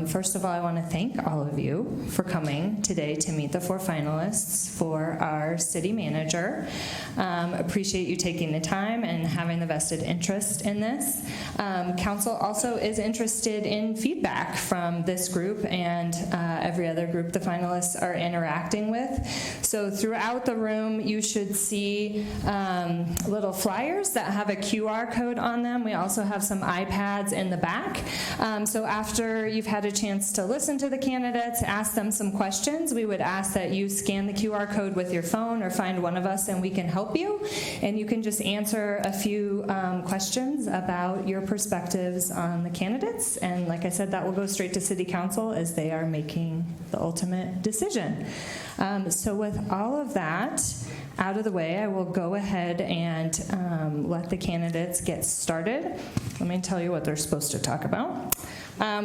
First of all, I want to thank all of you for coming today to meet the 4 finalists for our city manager. Appreciate you taking the time and having the vested interest in this. Council also is interested in feedback from this group and every other group the finalists are interacting with. So throughout the room, you should see little flyers that have a QR code on them. We also have some iPads in the back. So after you've had a chance to listen to the candidates, ask them some questions, we would ask that you scan the QR code with your phone or find one of us and we can help you. And you can just answer a few questions about your perspectives on the candidates. And like I said, that will go straight to City Council as they are making the ultimate decision. So with all of that out of the way, I will go ahead and let the candidates get started. Let me tell you what they're supposed to talk about.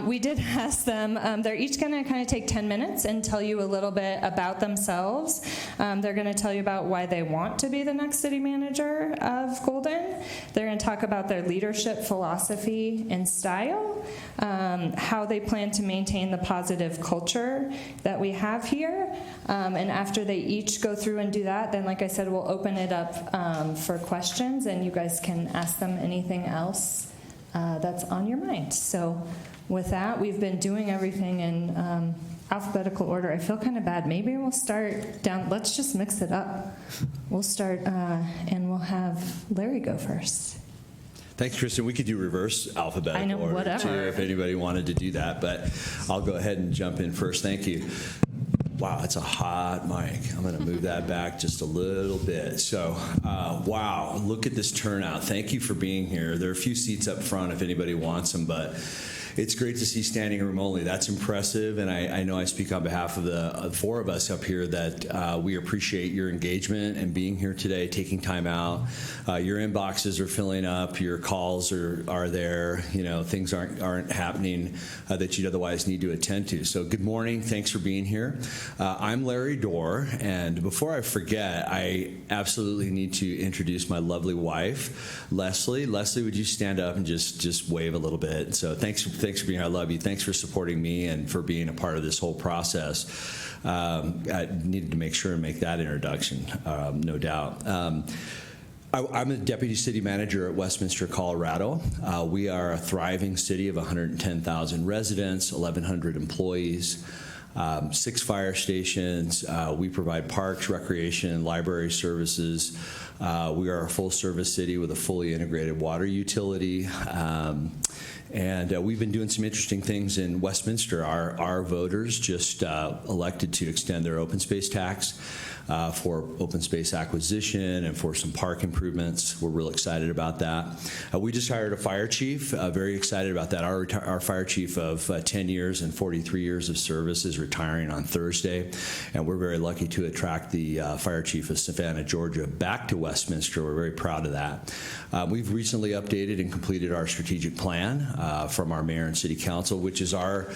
We did ask them, they're each going to kind of take 10 minutes and tell you a little bit about themselves. They're going to tell you about why they want to be the next city manager of Golden. They're going to talk about their leadership philosophy and style, how they plan to maintain the positive culture that we have here. And after they each go through and do that, then like I said, we'll open it up for questions and you guys can ask them anything else that's on your mind. So with that, we've been doing everything in alphabetical order. I feel kind of bad. Maybe we'll start down. Let's just mix it up. We'll start and we'll have Larry go first. Thanks, Kristen. We could do reverse alphabetical order whatever. too if anybody wanted to do that, but I'll go ahead and jump in first. Thank you. Wow, that's a hot mic. I'm going to move that back just a little bit. So, wow, look at this turnout. Thank you for being here. There are a few seats up front if anybody wants them, but it's great to see standing room only. That's impressive, and I know I speak on behalf of the 4 of us up here that we appreciate your engagement and being here today, taking time out. Your inboxes are filling up. Your calls are there. You know, things aren't happening that you'd otherwise need to attend to. So good morning. Thanks for being here. I'm Larry Dorr, and before I forget, I absolutely need to introduce my lovely wife, Leslie. Leslie, would you stand up and just wave a little bit? So thanks for being here. I love you. Thanks for supporting me and for being a part of this whole process. I needed to make sure and make that introduction, no doubt. I'm a deputy city manager at Westminster, Colorado. We are a thriving city of 110,000 residents, 1,100 employees, 6 fire stations. We provide parks, recreation, library services. We are a full-service city with a fully integrated water utility. And we've been doing some interesting things in Westminster. Our voters just elected to extend their open space tax for open space acquisition and for some park improvements. We're real excited about that. We just hired a fire chief, very excited about that. Our fire chief of 10 years and 43 years of service is retiring on Thursday, and we're very lucky to attract the fire chief of Savannah, Georgia, back to Westminster. We're very proud of that. We've recently updated and completed our strategic plan from our mayor and city council, which is our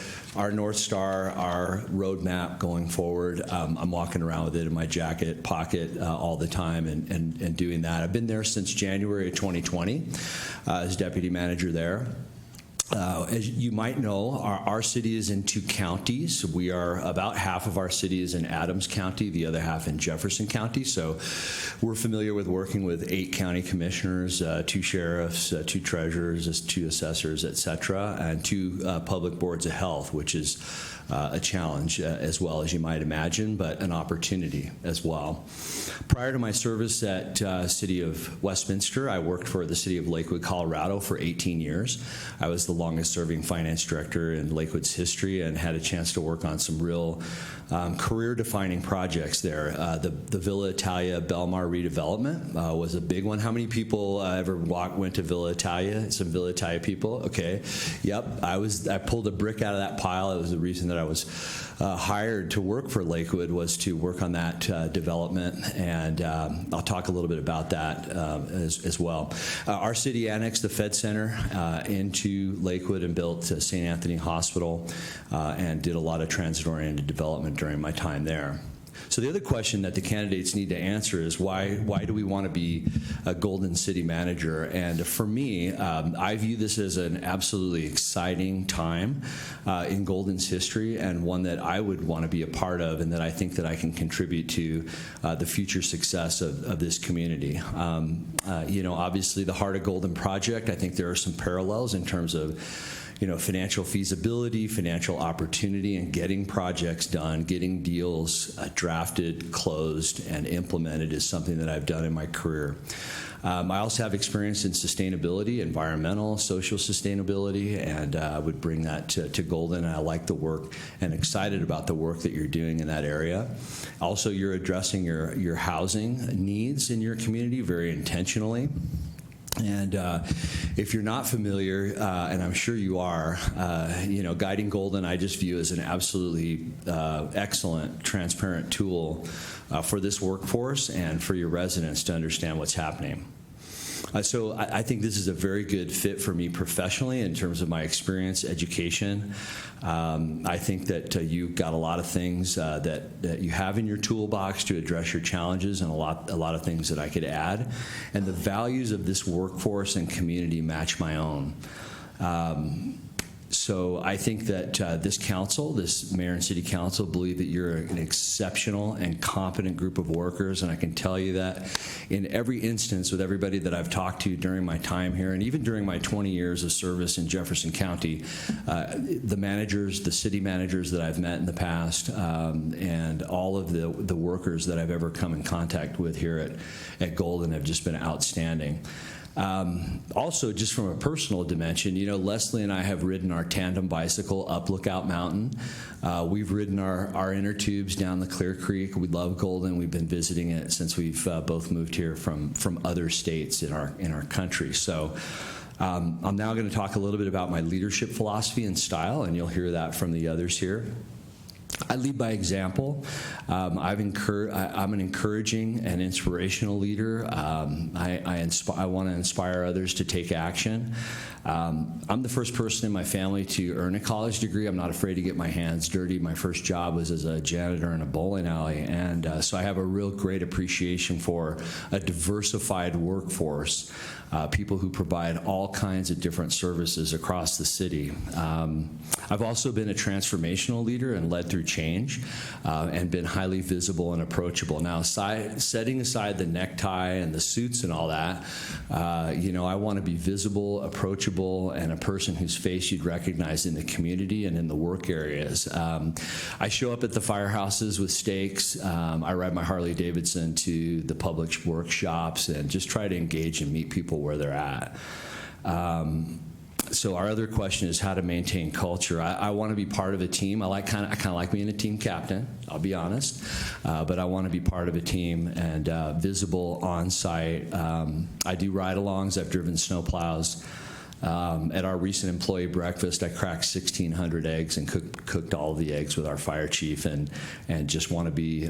North Star, our roadmap going forward. I'm walking around with it in my jacket pocket all the time and doing that. I've been there since January of 2020 as deputy manager there. As you might know, our city is in 2 counties. We are about half of our city is in Adams County, the other half in Jefferson County. So we're familiar with working with 8 county commissioners, 2 sheriffs, 2 treasurers, 2 assessors, et cetera, and 2 public boards of health, which is a challenge as well, as you might imagine, but an opportunity as well. Prior to my service at City of Westminster, I worked for the City of Lakewood, Colorado for 18 years. I was the longest serving finance director in Lakewood's history and had a chance to work on some real career-defining projects there. The Villa Italia Belmar redevelopment was a big one. How many people ever went to Villa Italia? Some Villa Italia people? Okay. Yep. I pulled a brick out of that pile. It was the reason that I was hired to work for Lakewood, was to work on that development, and I'll talk a little bit about that as well. Our city annexed the Fed Center into Lakewood and built St. Anthony Hospital and did a lot of transit-oriented development during my time there. So the other question that the candidates need to answer is why do we want to be a Golden City Manager? And for me, I view this as an absolutely exciting time in Golden's history, and one that I would want to be a part of, and that I think that I can contribute to the future success of this community. Obviously the Heart of Golden project, I think there are some parallels in terms of financial feasibility, financial opportunity, and getting projects done, getting deals drafted, closed, and implemented is something that I've done in my career. I also have experience in sustainability, environmental, social sustainability, and I would bring that to Golden. And I like the work and excited about the work that you're doing in that area. Also, you're addressing your housing needs in your community very intentionally. And if you're not familiar, and I'm sure you are, Guiding Golden I just view as an absolutely excellent, transparent tool for this workforce and for your residents to understand what's happening. So I think this is a very good fit for me professionally in terms of my experience, education. I think that you've got a lot of things that you have in your toolbox to address your challenges, and a lot of things that I could add. And the values of this workforce and community match my own. So I think that this council, this mayor and city council, believe that you're an exceptional and competent group of workers, and I can tell you that in every instance with everybody that I've talked to during my time here, and even during my 20 years of service in Jefferson County, the managers, the city managers that I've met in the past, and all of the workers that I've ever come in contact with here at Golden have just been outstanding. Also, just from a personal dimension, Leslie and I have ridden our tandem bicycle up Lookout Mountain. We've ridden our inner tubes down the Clear Creek. We love Golden. We've been visiting it since we've both moved here from other states in our country. So I'm now going to talk a little bit about my leadership philosophy and style, and you'll hear that from the others here. I lead by example. I'm an encouraging and inspirational leader. I want to inspire others to take action. I'm the first person in my family to earn a college degree. I'm not afraid to get my hands dirty. My first job was as a janitor in a bowling alley, and so I have a real great appreciation for a diversified workforce, people who provide all kinds of different services across the city. I've also been a transformational leader and led through change, and been highly visible and approachable. Now, setting aside the necktie and the suits and all that, I want to be visible, approachable, and a person whose face you'd recognize in the community and in the work areas. I show up at the firehouses with stakes. I ride my Harley Davidson to the public workshops and just try to engage and meet people where they're at. So our other question is how to maintain culture. I want to be part of a team. I kind of like being a team captain, I'll be honest, but I want to be part of a team and visible on site. I do ride-alongs. I've driven snowplows. At our recent employee breakfast, I cracked 1,600 eggs and cooked all of the eggs with our fire chief, and just want to be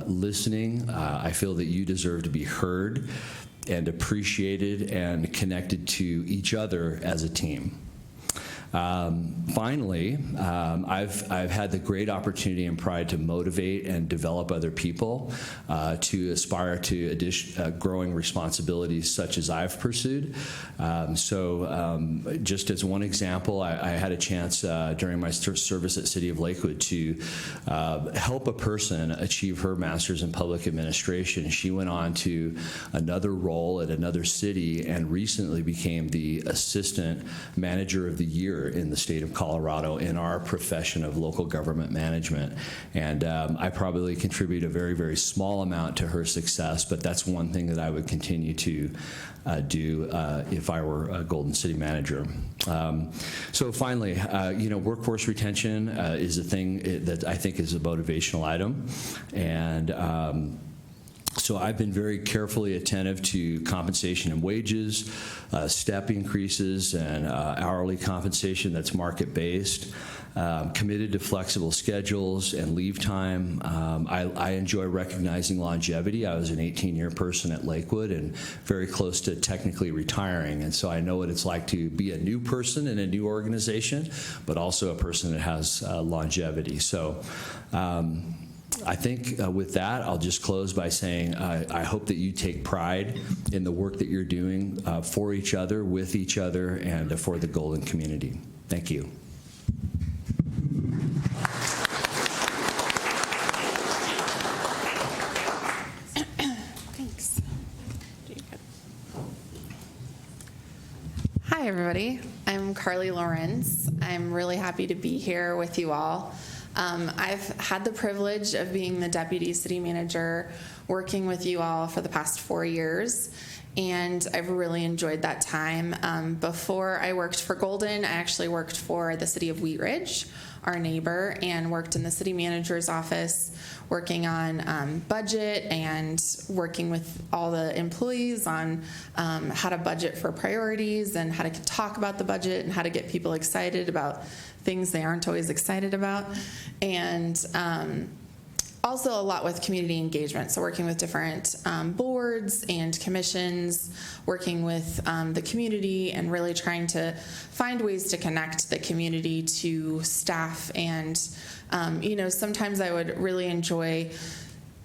listening. I feel that you deserve to be heard and appreciated and connected to each other as a team. Finally, I've had the great opportunity and pride to motivate and develop other people to aspire to growing responsibilities such as I've pursued. Just as one example, I had a chance during my service at City of Lakewood to help a person achieve her master's in public administration. She went on to another role at another city and recently became the assistant manager of the year in the state of Colorado in our profession of local government management. And I probably contribute a very, very small amount to her success, but that's one thing that I would continue to do if I were a Golden City Manager. So finally, workforce retention is a thing that I think is a motivational item. And so I've been very carefully attentive to compensation and wages, step increases, and hourly compensation that's market-based. Committed to flexible schedules and leave time. I enjoy recognizing longevity. I was an 18-year person at Lakewood and very close to technically retiring, and so I know what it's like to be a new person in a new organization, but also a person that has longevity. So I think with that, I'll just close by saying I hope that you take pride in the work that you're doing for each other, with each other, and for the Golden community. Thank you. Thanks. Hi, everybody. I'm Carly Lawrence. I'm really happy to be here with you all. I've had the privilege of being the deputy city manager, working with you all for the past 4 years, and I've really enjoyed that time. Before I worked for Golden, I actually worked for the city of Wheat Ridge, our neighbor, and worked in the city manager's office, working on budget and working with all the employees on how to budget for priorities and how to talk about the budget and how to get people excited about things they aren't always excited about. And also a lot with community engagement, so working with different boards and commissions, working with the community, and really trying to find ways to connect the community to staff. And sometimes I would really enjoy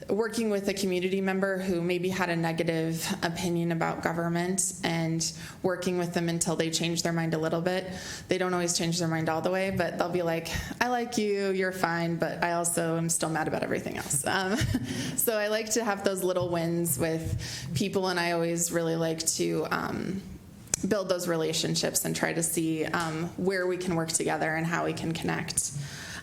working with a community member who maybe had a negative opinion about government and working with them until they change their mind a little bit. They don't always change their mind all the way, but they'll be like, I like you, you're fine, but I also am still mad about everything else. So I like to have those little wins with people, and I always really like to build those relationships and try to see where we can work together and how we can connect.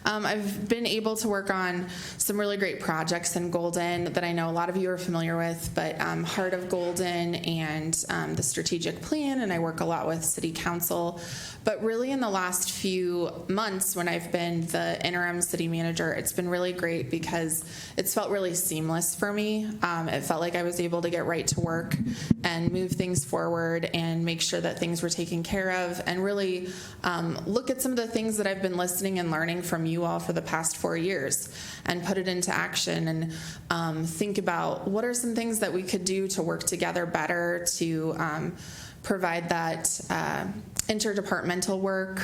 I've been able to work on some really great projects in Golden that I know a lot of you are familiar with, but Heart of Golden and the strategic plan, and I work a lot with City Council. But really in the last few months when I've been the interim city manager, it's been really great because it's felt really seamless for me. It felt like I was able to get right to work and move things forward and make sure that things were taken care of, and really look at some of the things that I've been listening and learning from you all for the past 4 years and put it into action, and think about what are some things that we could do to work together better to provide that interdepartmental work.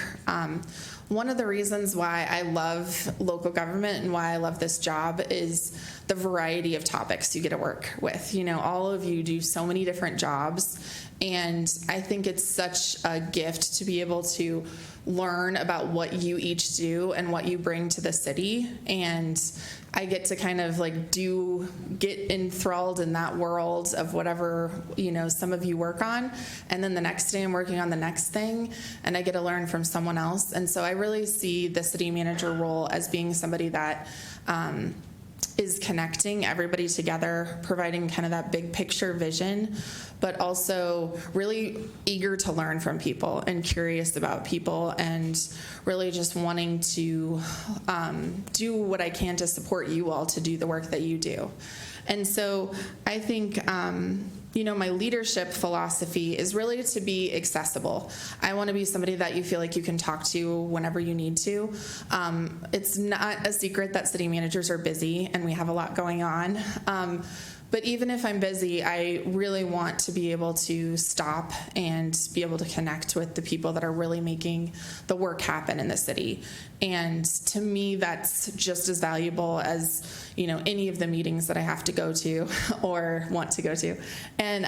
One of the reasons why I love local government and why I love this job is the variety of topics you get to work with. All of you do so many different jobs, and I think it's such a gift to be able to learn about what you each do and what you bring to the city. And I get to kind of get enthralled in that world of whatever, some of you work on. And then the next day I'm working on the next thing, and I get to learn from someone else. And so I really see the city manager role as being somebody that is connecting everybody together, providing kind of that big picture vision, but also really eager to learn from people and curious about people, and really just wanting to do what I can to support you all to do the work that you do. And so I think my leadership philosophy is really to be accessible. I want to be somebody that you feel like you can talk to whenever you need to. It's not a secret that city managers are busy and we have a lot going on. But even if I'm busy, I really want to be able to stop and be able to connect with the people that are really making the work happen in the city. And to me, that's just as valuable as, any of the meetings that I have to go to or want to go to. And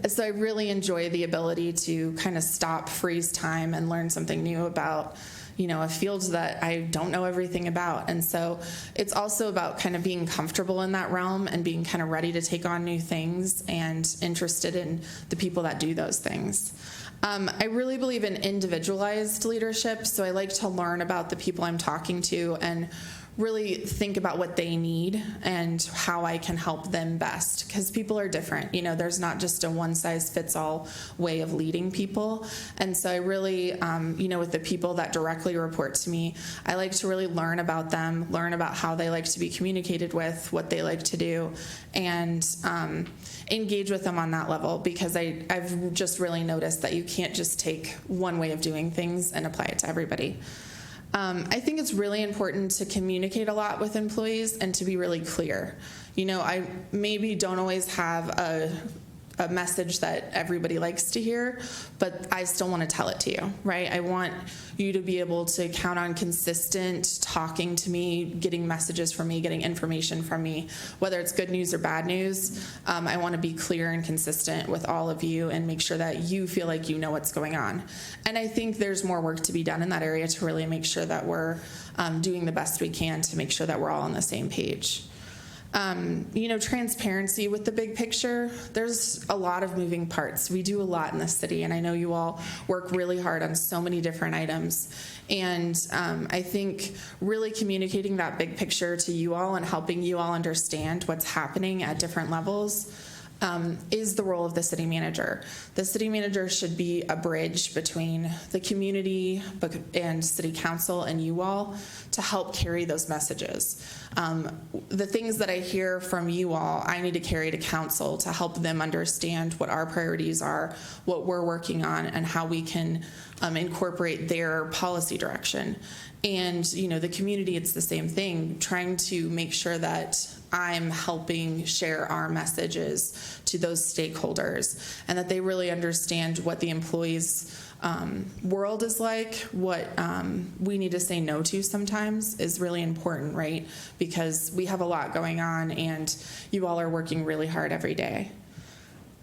so I really enjoy the ability to kind of stop, freeze time, and learn something new about a field that I don't know everything about. And so it's also about kind of being comfortable in that realm and being kind of ready to take on new things and interested in the people that do those things. I really believe in individualized leadership, so I like to learn about the people I'm talking to and really think about what they need and how I can help them best, because people are different. There's not just a one-size-fits-all way of leading people. And so I really, with the people that directly report to me, I like to really learn about them, learn about how they like to be communicated with, what they like to do, and engage with them on that level, because I've just really noticed that you can't just take one way of doing things and apply it to everybody. I think it's really important to communicate a lot with employees and to be really clear. I maybe don't always have a a message that everybody likes to hear, but I still want to tell it to you, right? I want you to be able to count on consistent talking to me, getting messages from me, getting information from me, whether it's good news or bad news. I want to be clear and consistent with all of you and make sure that you feel like you know what's going on. And I think there's more work to be done in that area to really make sure that we're doing the best we can to make sure that we're all on the same page. Transparency with the big picture, there's a lot of moving parts. We do a lot in the city, and I know you all work really hard on so many different items. And I think really communicating that big picture to you all and helping you all understand what's happening at different levels is the role of the city manager. The city manager should be a bridge between the community and city council and you all to help carry those messages. The things that I hear from you all, I need to carry to council to help them understand what our priorities are, what we're working on, and how we can incorporate their policy direction. And, the community, it's the same thing, trying to make sure that I'm helping share our messages to those stakeholders and that they really understand what the employees' world is like, what we need to say no to sometimes is really important, right? Because we have a lot going on and you all are working really hard every day.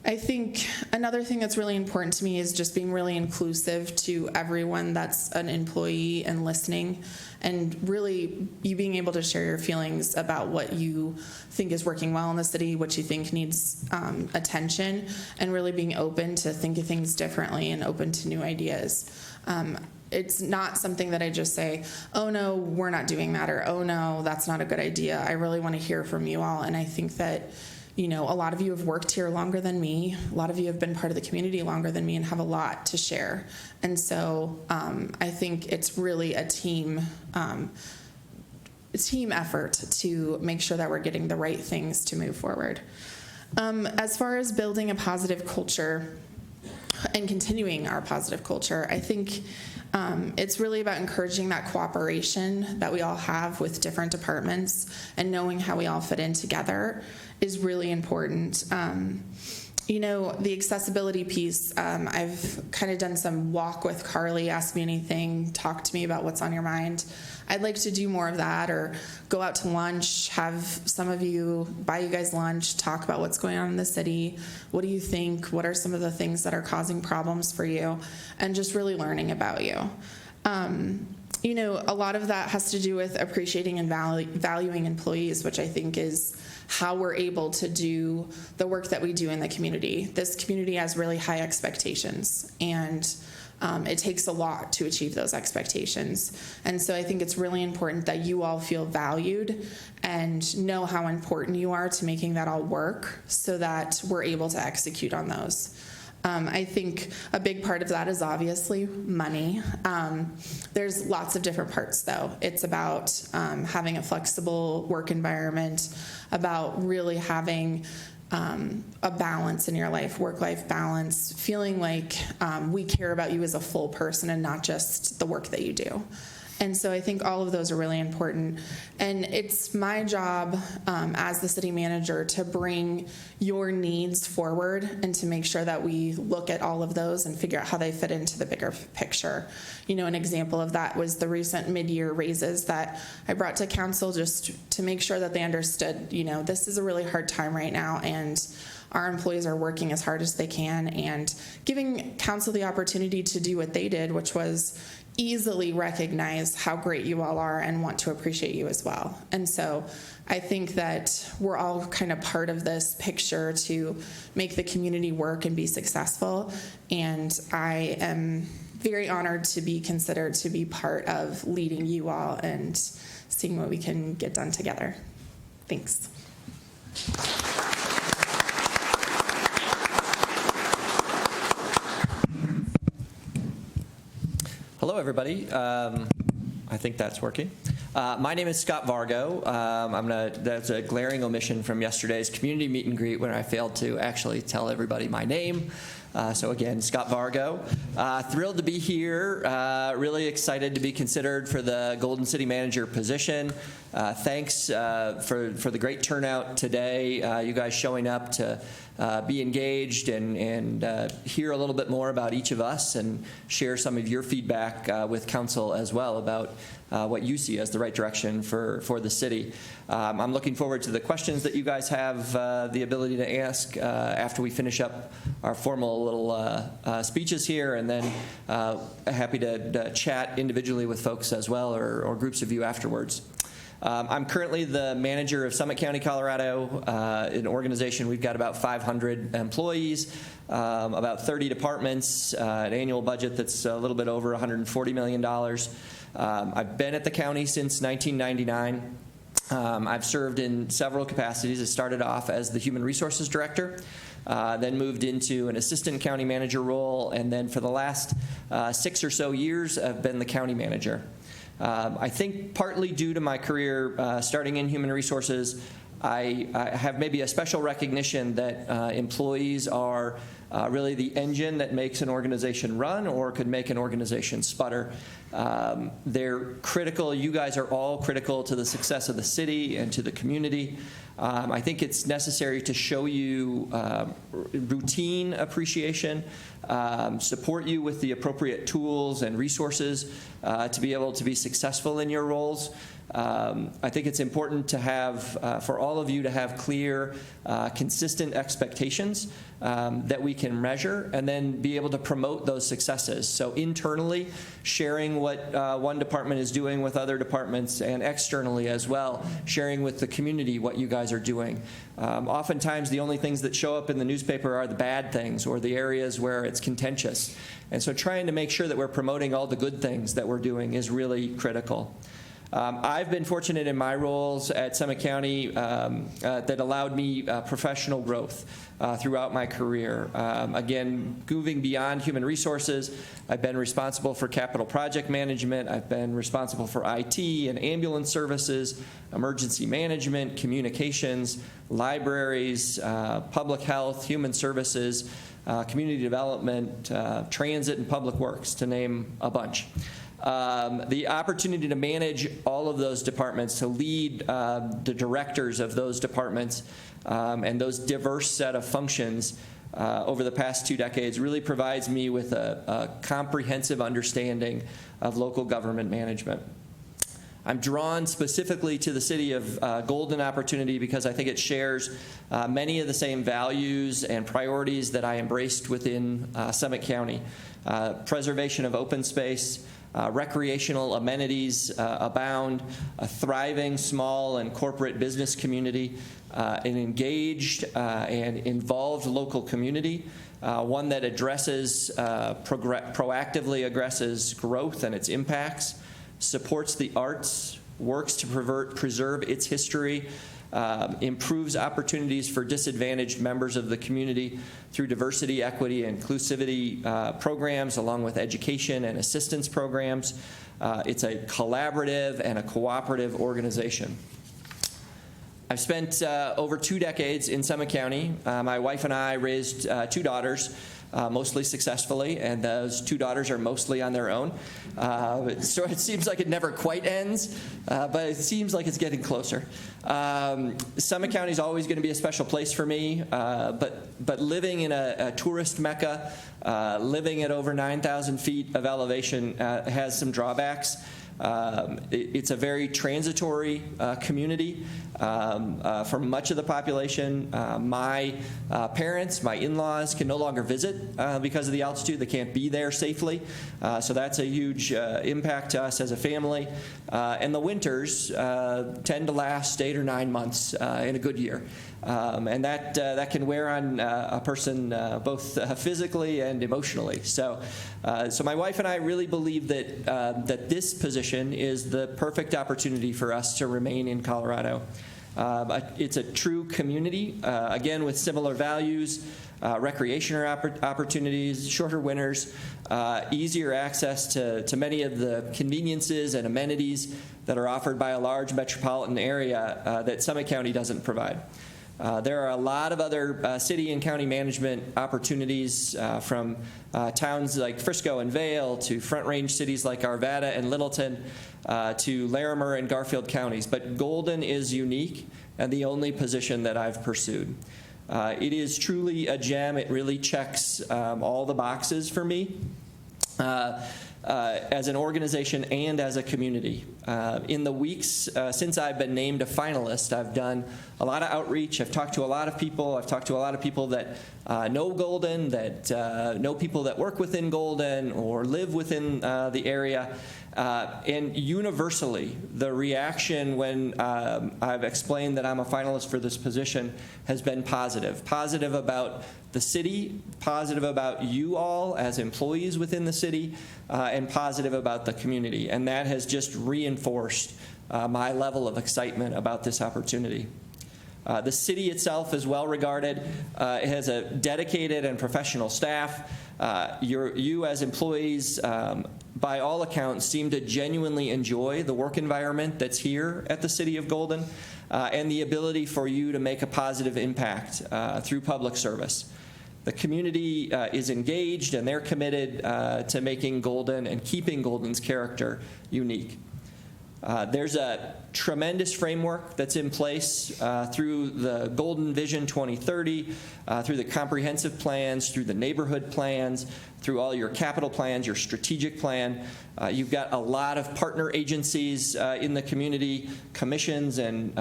I think another thing that's really important to me is just being really inclusive to everyone that's an employee and listening, and really you being able to share your feelings about what you think is working well in the city, what you think needs attention, and really being open to think of things differently and open to new ideas. It's not something that I just say, oh no, we're not doing that, or oh no, that's not a good idea. I really want to hear from you all, and I think that a lot of you have worked here longer than me. A lot of you have been part of the community longer than me and have a lot to share. And so I think it's really a team effort to make sure that we're getting the right things to move forward. As far as building a positive culture and continuing our positive culture, I think it's really about encouraging that cooperation that we all have with different departments and knowing how we all fit in together is really important. The accessibility piece, I've kind of done some walk with Carly, ask me anything, talk to me about what's on your mind. I'd like to do more of that, or go out to lunch, have some of you, buy you guys lunch, talk about what's going on in the city. What do you think? What are some of the things that are causing problems for you? And just really learning about you. A lot of that has to do with appreciating and valuing employees, which I think is how we're able to do the work that we do in the community. This community has really high expectations, and it takes a lot to achieve those expectations. And so I think it's really important that you all feel valued and know how important you are to making that all work so that we're able to execute on those. I think a big part of that is obviously money. There's lots of different parts, though. It's about having a flexible work environment, about really having a balance in your life, work-life balance, feeling like we care about you as a full person and not just the work that you do. And so I think all of those are really important. And it's my job as the city manager to bring your needs forward and to make sure that we look at all of those and figure out how they fit into the bigger picture. An example of that was the recent mid-year raises that I brought to council just to make sure that they understood, this is a really hard time right now, and our employees are working as hard as they can, and giving council the opportunity to do what they did, which was easily recognize how great you all are and want to appreciate you as well. And so I think that we're all kind of part of this picture to make the community work and be successful. And I am very honored to be considered to be part of leading you all and seeing what we can get done together. Thanks. Hello, everybody. I think that's working. My name is Scott Vargo. That's a glaring omission from yesterday's community meet and greet when I failed to actually tell everybody my name. So again, Scott Vargo. Thrilled to be here. Really excited to be considered for the Golden City Manager position. Thanks for the great turnout today. You guys showing up to be engaged and hear a little bit more about each of us and share some of your feedback with council as well about what you see as the right direction for the city. I'm looking forward to the questions that you guys have the ability to ask after we finish up our formal little speeches here, and then happy to chat individually with folks as well, or groups of you afterwards. I'm currently the manager of Summit County, Colorado, an organization. We've got about 500 employees, about 30 departments, an annual budget that's a little bit over $140 million. I've been at the county since 1999. I've served in several capacities. I started off as the Human Resources Director, then moved into an Assistant County Manager role, and then for the last 6 or so years, I've been the County Manager. I think partly due to my career starting in human resources, I have maybe a special recognition that employees are really the engine that makes an organization run or could make an organization sputter. They're critical. You guys are all critical to the success of the city and to the community. I think it's necessary to show you routine appreciation, support you with the appropriate tools and resources to be able to be successful in your roles. I think it's important to have, for all of you to have clear, consistent expectations that we can measure and then be able to promote those successes. So internally, sharing what one department is doing with other departments, and externally as well, sharing with the community what you guys are doing. Oftentimes, the only things that show up in the newspaper are the bad things or the areas where it's contentious. And so trying to make sure that we're promoting all the good things that we're doing is really critical. I've been fortunate in my roles at Summit County that allowed me professional growth throughout my career. Again, moving beyond human resources, I've been responsible for capital project management. I've been responsible for IT and ambulance services, emergency management, communications, libraries, public health, human services, community development, transit, and public works, to name a bunch. The opportunity to manage all of those departments, to lead the directors of those departments and those diverse set of functions over the past 2 decades really provides me with a comprehensive understanding of local government management. I'm drawn specifically to the city of Golden Opportunity because I think it shares many of the same values and priorities that I embraced within Summit County. Preservation of open space, recreational amenities abound, a thriving small and corporate business community, an engaged and involved local community, one that addresses, proactively addresses growth and its impacts, supports the arts, works to preserve its history, improves opportunities for disadvantaged members of the community through diversity, equity, and inclusivity programs, along with education and assistance programs. It's a collaborative and a cooperative organization. I've spent over 2 decades in Summit County. My wife and I raised 2 daughters, mostly successfully, and those 2 daughters are mostly on their own. So it seems like it never quite ends, but it seems like it's getting closer. Summit County is always going to be a special place for me, but living in a tourist mecca, living at over 9,000 feet of elevation has some drawbacks. It's a very transitory community for much of the population. My parents, my in-laws can no longer visit because of the altitude. They can't be there safely. So that's a huge impact to us as a family. And the winters tend to last 8 or 9 months in a good year. And that can wear on a person both physically and emotionally. So my wife and I really believe that this position is the perfect opportunity for us to remain in Colorado. It's a true community, again, with similar values, recreational opportunities, shorter winters, easier access to many of the conveniences and amenities that are offered by a large metropolitan area that Summit County doesn't provide. There are a lot of other city and county management opportunities from towns like Frisco and Vail to Front Range cities like Arvada and Littleton to Larimer and Garfield counties. But Golden is unique and the only position that I've pursued. It is truly a gem. It really checks all the boxes for me. As an organization and as a community. In the weeks since I've been named a finalist, I've done a lot of outreach. I've talked to a lot of people. I've talked to a lot of people that know Golden, that know people that work within Golden or live within the area. And universally, the reaction when I've explained that I'm a finalist for this position has been positive. Positive about the city, positive about you all as employees within the city, and positive about the community. And that has just reinforced my level of excitement about this opportunity. The city itself is well regarded. It has a dedicated and professional staff. You as employees, by all accounts, seem to genuinely enjoy the work environment that's here at the City of Golden, and the ability for you to make a positive impact through public service. The community is engaged, and they're committed to making Golden and keeping Golden's character unique. There's a tremendous framework that's in place through the Golden Vision 2030, through the comprehensive plans, through the neighborhood plans, through all your capital plans, your strategic plan. You've got a lot of partner agencies in the community, commissions and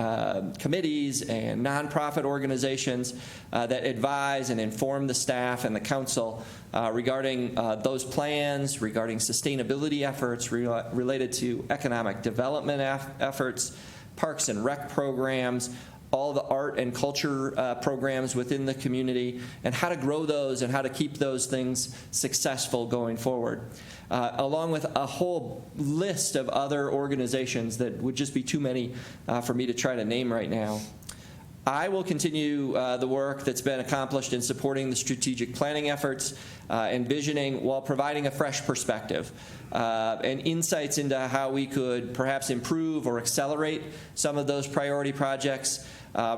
committees and nonprofit organizations that advise and inform the staff and the council regarding those plans, regarding sustainability efforts related to economic development efforts, parks and rec programs, all the art and culture programs within the community, and how to grow those and how to keep those things successful going forward, along with a whole list of other organizations that would just be too many for me to try to name right now. I will continue the work that's been accomplished in supporting the strategic planning efforts and visioning while providing a fresh perspective and insights into how we could perhaps improve or accelerate some of those priority projects,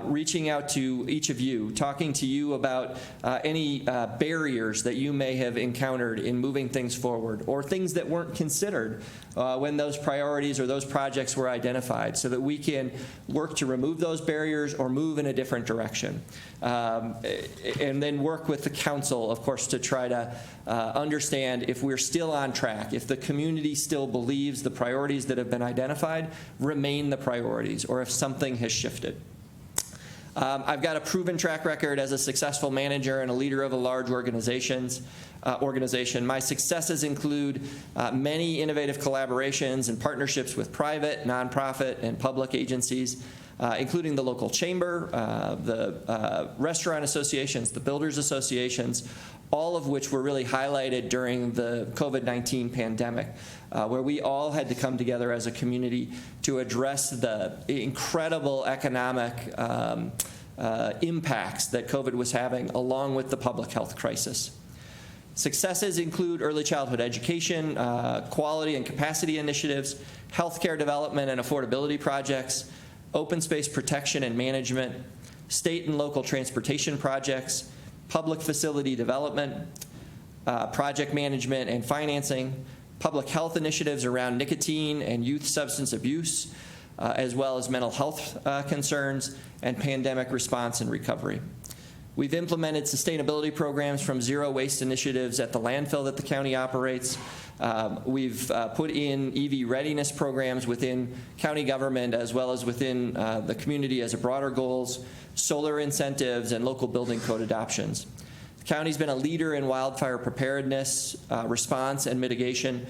reaching out to each of you, talking to you about any barriers that you may have encountered in moving things forward, or things that weren't considered when those priorities or those projects were identified, so that we can work to remove those barriers or move in a different direction. And then work with the council, of course, to try to understand if we're still on track, if the community still believes the priorities that have been identified remain the priorities, or if something has shifted. I've got a proven track record as a successful manager and a leader of a large organization. My successes include many innovative collaborations and partnerships with private, nonprofit, and public agencies, including the local chamber, the restaurant associations, the builders associations, all of which were really highlighted during the COVID-19 pandemic, where we all had to come together as a community to address the incredible economic impacts that COVID was having, along with the public health crisis. Successes include early childhood education, quality and capacity initiatives, healthcare development and affordability projects, open space protection and management, state and local transportation projects, public facility development, project management and financing, public health initiatives around nicotine and youth substance abuse, as well as mental health concerns, and pandemic response and recovery. We've implemented sustainability programs from zero waste initiatives at the landfill that the county operates. We've put in EV readiness programs within county government as well as within the community as a broader goals, solar incentives, and local building code adoptions. The county's been a leader in wildfire preparedness, response, and mitigation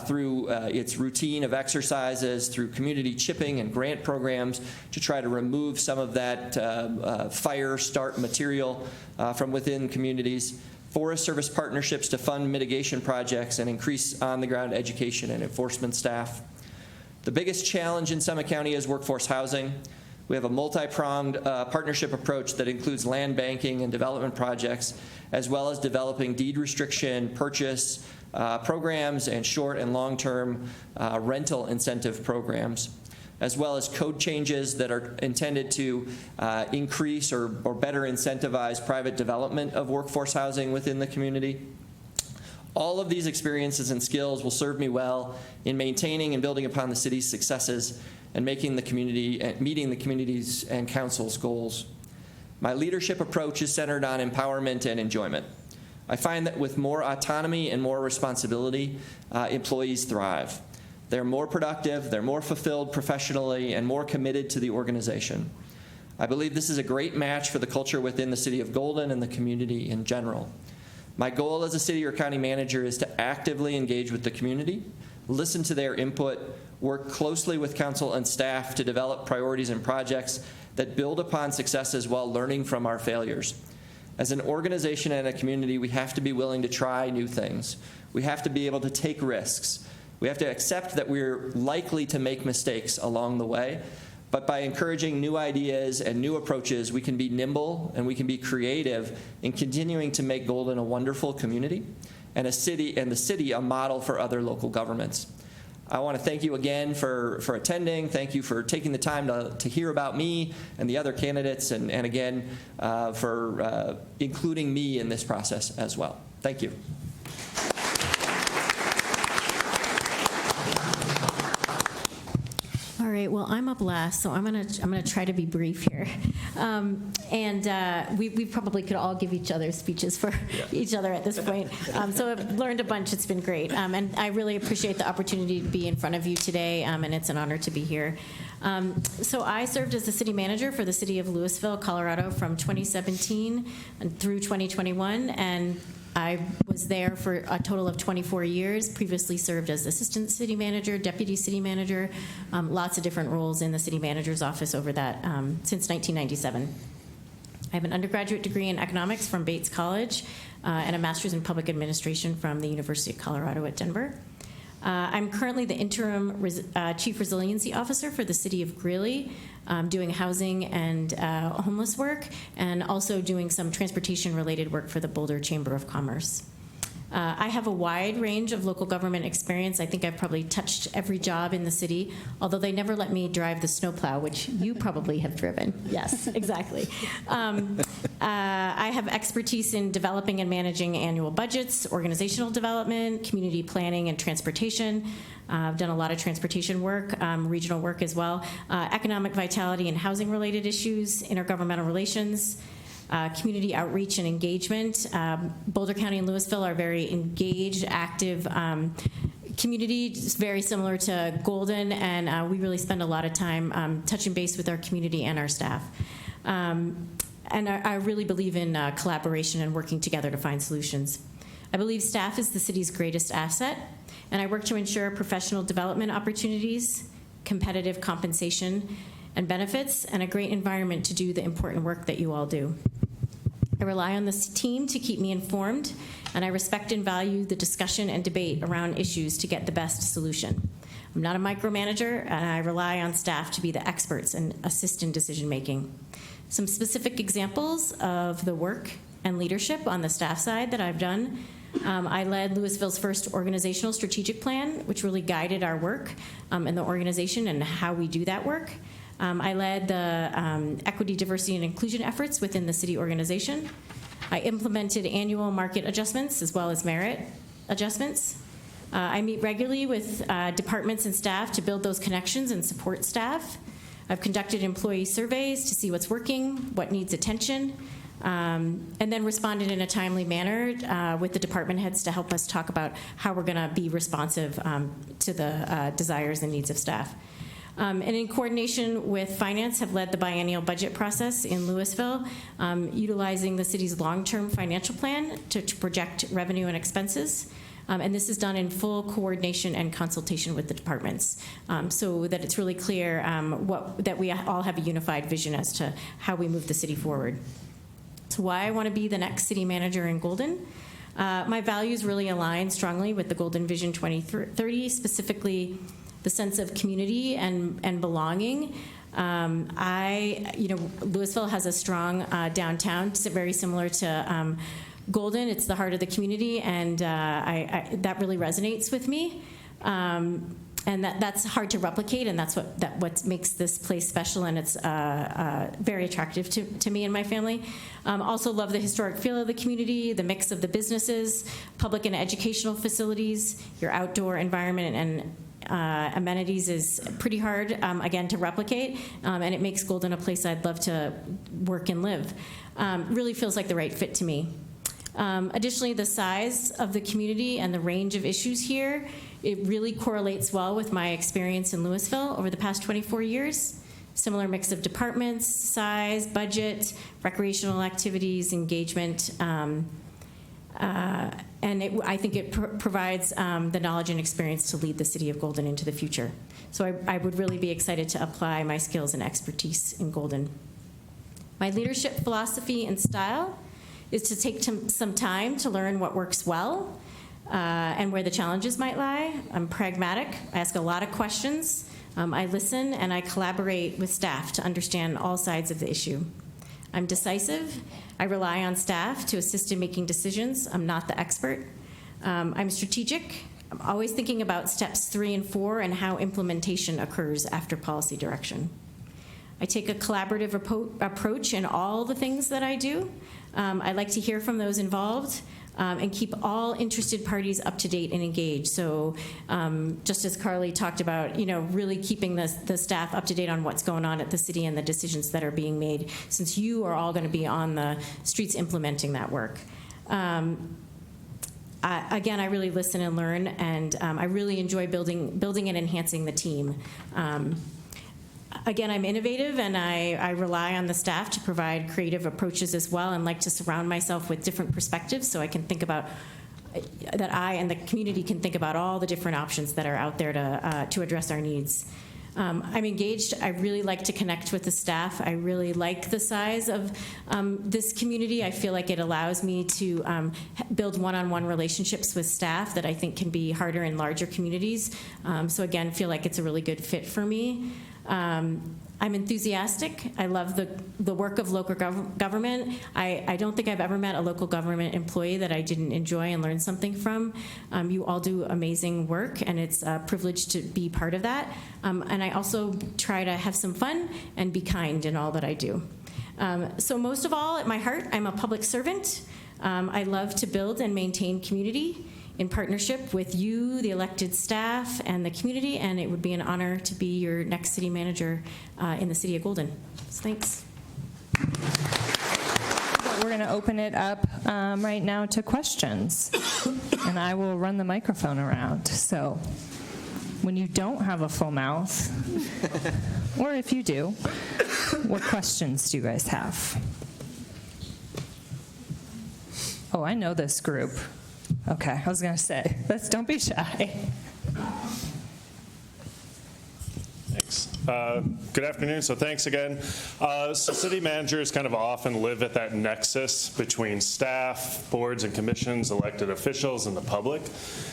through its routine of exercises, through community chipping and grant programs to try to remove some of that fire start material from within communities, Forest Service partnerships to fund mitigation projects and increase on-the-ground education and enforcement staff. The biggest challenge in Summit County is workforce housing. We have a multi-pronged partnership approach that includes land banking and development projects, as well as developing deed restriction, purchase programs, and short and long-term rental incentive programs, as well as code changes that are intended to increase or better incentivize private development of workforce housing within the community. All of these experiences and skills will serve me well in maintaining and building upon the city's successes and meeting the community's and council's goals. My leadership approach is centered on empowerment and enjoyment. I find that with more autonomy and more responsibility, employees thrive. They're more productive, they're more fulfilled professionally, and more committed to the organization. I believe this is a great match for the culture within the City of Golden and the community in general. My goal as a city or county manager is to actively engage with the community, listen to their input, work closely with council and staff to develop priorities and projects that build upon successes while learning from our failures. As an organization and a community, we have to be willing to try new things. We have to be able to take risks. We have to accept that we're likely to make mistakes along the way, but by encouraging new ideas and new approaches, we can be nimble and we can be creative in continuing to make Golden a wonderful community and the city a model for other local governments. I want to thank you again for attending. Thank you for taking the time to hear about me and the other candidates, and again, for including me in this process as well. Thank you. All right. Well, I'm up last, so I'm gonna try to be brief here. We probably could all give each other speeches for each other at this point. So I've learned a bunch. It's been great, and I really appreciate the opportunity to be in front of you today. And it's an honor to be here. So I served as the city manager for the city of Louisville, Colorado, from 2017 through 2021, and I was there for a total of 24 years, previously served as assistant city manager, deputy city manager, lots of different roles in the city manager's office over that since 1997. I have an undergraduate degree in economics from Bates College and a master's in public administration from the University of Colorado at Denver. I'm currently the interim chief resiliency officer for the city of Greeley, doing housing and homeless work, and also doing some transportation-related work for the Boulder Chamber of Commerce. I have a wide range of local government experience. I think I've probably touched every job in the city, although they never let me drive the snowplow, which you probably have driven. Yes, exactly. I have expertise in developing and managing annual budgets, organizational development, community planning, and transportation. I've done a lot of transportation work, regional work as well, economic vitality and housing-related issues, intergovernmental relations, community outreach and engagement. Boulder County and Louisville are very engaged, active community, it's very similar to Golden, and we really spend a lot of time touching base with our community and our staff. And I really believe in collaboration and working together to find solutions. I believe staff is the city's greatest asset, and I work to ensure professional development opportunities, competitive compensation and benefits, and a great environment to do the important work that you all do. I rely on this team to keep me informed, and I respect and value the discussion and debate around issues to get the best solution. I'm not a micromanager, and I rely on staff to be the experts and assist in decision-making. Some specific examples of the work and leadership on the staff side that I've done. I led Louisville's first organizational strategic plan, which really guided our work in the organization and how we do that work. I led the equity, diversity, and inclusion efforts within the city organization. I implemented annual market adjustments as well as merit adjustments. I meet regularly with departments and staff to build those connections and support staff. I've conducted employee surveys to see what's working, what needs attention, and then responded in a timely manner with the department heads to help us talk about how we're going to be responsive to the desires and needs of staff. And in coordination with finance, have led the biennial budget process in Louisville, utilizing the city's long-term financial plan to project revenue and expenses. And this is done in full coordination and consultation with the departments, so that it's really clear that we all have a unified vision as to how we move the city forward. So why I want to be the next city manager in Golden. My values really align strongly with the Golden Vision 2030, specifically the sense of community and belonging. Louisville has a strong downtown. It's very similar to Golden. It's the heart of the community, and that really resonates with me. And that's hard to replicate, and that's what makes this place special, and it's very attractive to me and my family. Also love the historic feel of the community, the mix of the businesses, public and educational facilities, your outdoor environment, and amenities is pretty hard, again, to replicate, and it makes Golden a place I'd love to work and live. Really feels like the right fit to me. Additionally, the size of the community and the range of issues here, it really correlates well with my experience in Louisville over the past 24 years. Similar mix of departments, size, budget, recreational activities, engagement, and I think it provides the knowledge and experience to lead the city of Golden into the future. So I would really be excited to apply my skills and expertise in Golden. My leadership philosophy and style is to take some time to learn what works well and where the challenges might lie. I'm pragmatic. I ask a lot of questions. I listen and I collaborate with staff to understand all sides of the issue. I'm decisive. I rely on staff to assist in making decisions. I'm not the expert. I'm strategic. I'm always thinking about steps 3 and 4 and how implementation occurs after policy direction. I take a collaborative approach in all the things that I do. I like to hear from those involved and keep all interested parties up to date and engaged. So just as Carly talked about, really keeping the staff up to date on what's going on at the city and the decisions that are being made, since you are all going to be on the streets implementing that work. Again, I really listen and learn, and I really enjoy building and enhancing the team. Again, I'm innovative, and I rely on the staff to provide creative approaches as well, and like to surround myself with different perspectives so I can think about that I and the community can think about all the different options that are out there to address our needs. I'm engaged. I really like to connect with the staff. I really like the size of this community. I feel like it allows me to build one-on-one relationships with staff that I think can be harder in larger communities. So again, feel like it's a really good fit for me. I'm enthusiastic. I love the work of local government. I don't think I've ever met a local government employee that I didn't enjoy and learn something from. You all do amazing work, and it's a privilege to be part of that. And I also try to have some fun and be kind in all that I do. So most of all, at my heart, I'm a public servant. I love to build and maintain community in partnership with you, the elected staff, and the community, and it would be an honor to be your next city manager in the city of Golden. So thanks. We're going to open it up right now to questions, and I will run the microphone around. So when you don't have a full mouth, or if you do, what questions do you guys have? Oh, I know this group. Okay, I was going to say, don't be shy. Thanks. Good afternoon. So thanks again. So city managers kind of often live at that nexus between staff, boards and commissions, elected officials, and the public.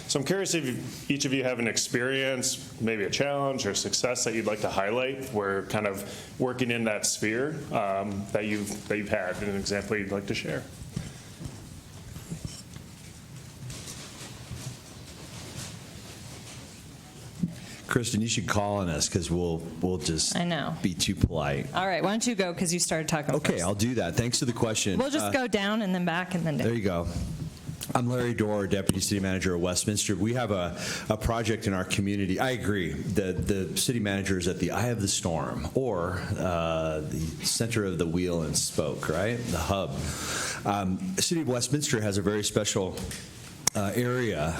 So I'm curious if each of you have an experience, maybe a challenge or success that you'd like to highlight where kind of working in that sphere that you've had, and an example you'd like to share. Kristen, you should call on us because we'll just I know. be too polite. All right, why don't you go because you started talking Okay, first. I'll do that. Thanks for the question. We'll just go down and then back and then down. There you go. I'm Larry Dorr, Deputy City Manager of Westminster. We have a project in our community. I agree. The city manager is at the eye of the storm, or the center of the wheel and spoke, right? The hub. The city of Westminster has a very special area.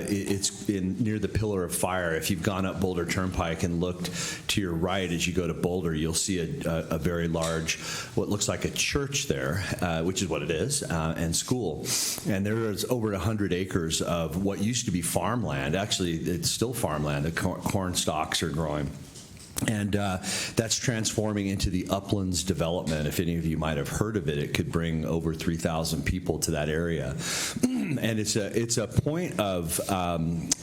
It's near the Pillar of Fire. If you've gone up Boulder Turnpike and looked to your right as you go to Boulder, you'll see a very large, what looks like a church there, which is what it is, and school. And there is over 100 acres of what used to be farmland. Actually, it's still farmland. The corn stalks are growing. And that's transforming into the Uplands development. If any of you might have heard of it, it could bring over 3,000 people to that area. And it's a point of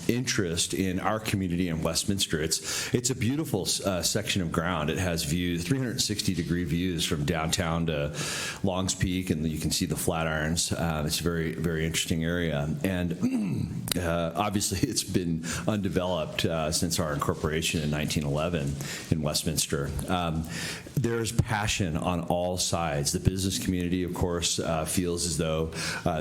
interest in our community in Westminster. It's a beautiful section of ground. It has views, 360-degree views from downtown to Longs Peak, and you can see the Flatirons. It's a very, very interesting area. And obviously, it's been undeveloped since our incorporation in 1911. in Westminster. There's passion on all sides. The business community, of course, feels as though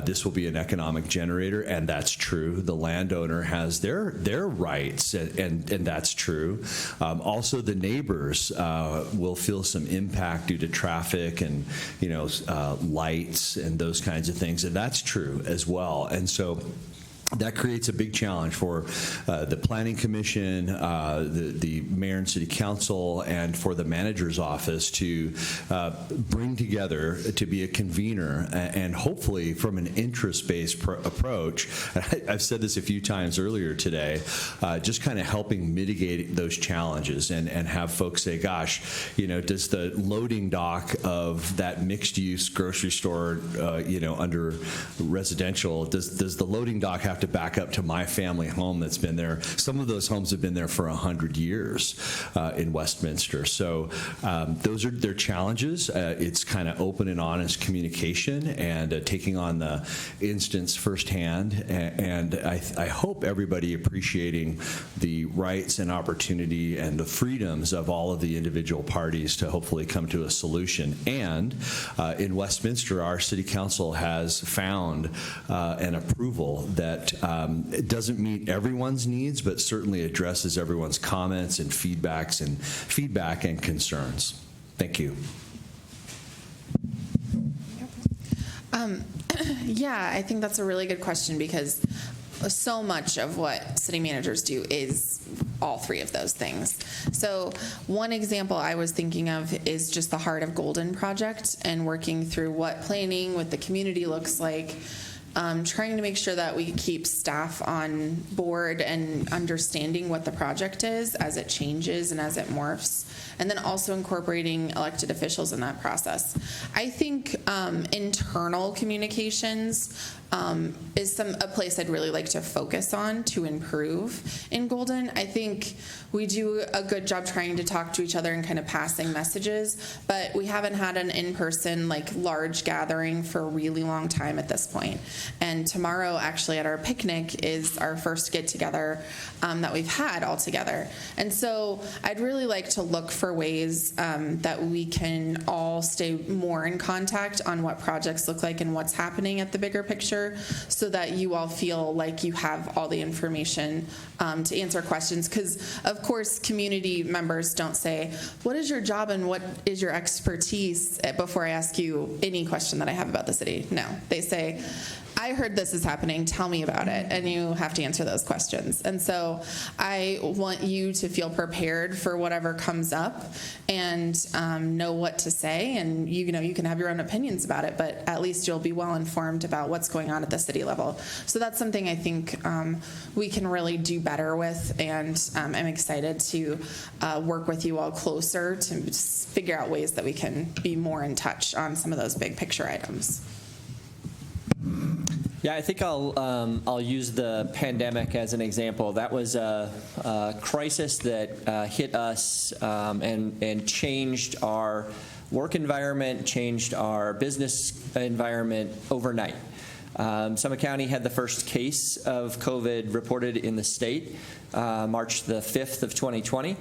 this will be an economic generator, and that's true. The landowner has their rights, and that's true. Also, the neighbors will feel some impact due to traffic and lights and those kinds of things, and that's true as well. And so that creates a big challenge for the Planning Commission, the Mayor and City Council, and for the Manager's Office to bring together to be a convener and hopefully from an interest-based approach. I've said this a few times earlier today, just kind of helping mitigate those challenges and have folks say, gosh, does the loading dock of that mixed-use grocery store, under residential, does the loading dock have to back up to my family home that's been there? Some of those homes have been there for 100 years in Westminster. So those are their challenges. It's kind of open and honest communication and taking on the instance firsthand. And I hope everybody appreciating the rights and opportunity and the freedoms of all of the individual parties to hopefully come to a solution. And in Westminster, our City Council has found an approval that it doesn't meet everyone's needs, but certainly addresses everyone's comments and feedback and concerns. Thank you. Yeah, I think that's a really good question because so much of what city managers do is all three of those things. So one example I was thinking of is just the Heart of Golden project and working through what planning with the community looks like. Trying to make sure that we keep staff on board and understanding what the project is as it changes and as it morphs, and then also incorporating elected officials in that process. I think internal communications is a place I'd really like to focus on to improve in Golden. I think we do a good job trying to talk to each other and kind of passing messages, but we haven't had an in-person large gathering for a really long time at this point. And tomorrow, actually, at our picnic is our first get-together that we've had all together. And so I'd really like to look for ways that we can all stay more in contact on what projects look like and what's happening at the bigger picture, so that you all feel like you have all the information to answer questions. Because, of course, community members don't say, what is your job and what is your expertise, before I ask you any question that I have about the city. No, they say, I heard this is happening, tell me about it, and you have to answer those questions. And so I want you to feel prepared for whatever comes up and know what to say, and you can have your own opinions about it, but at least you'll be well informed about what's going on at the city level. So that's something I think we can really do better with, and I'm excited to work with you all closer to figure out ways that we can be more in touch on some of those big picture items. Yeah, I think I'll use the pandemic as an example. That was a crisis that hit us and changed our work environment, changed our business environment overnight. Summit County had the first case of COVID reported in the state, March the 5th of 2020.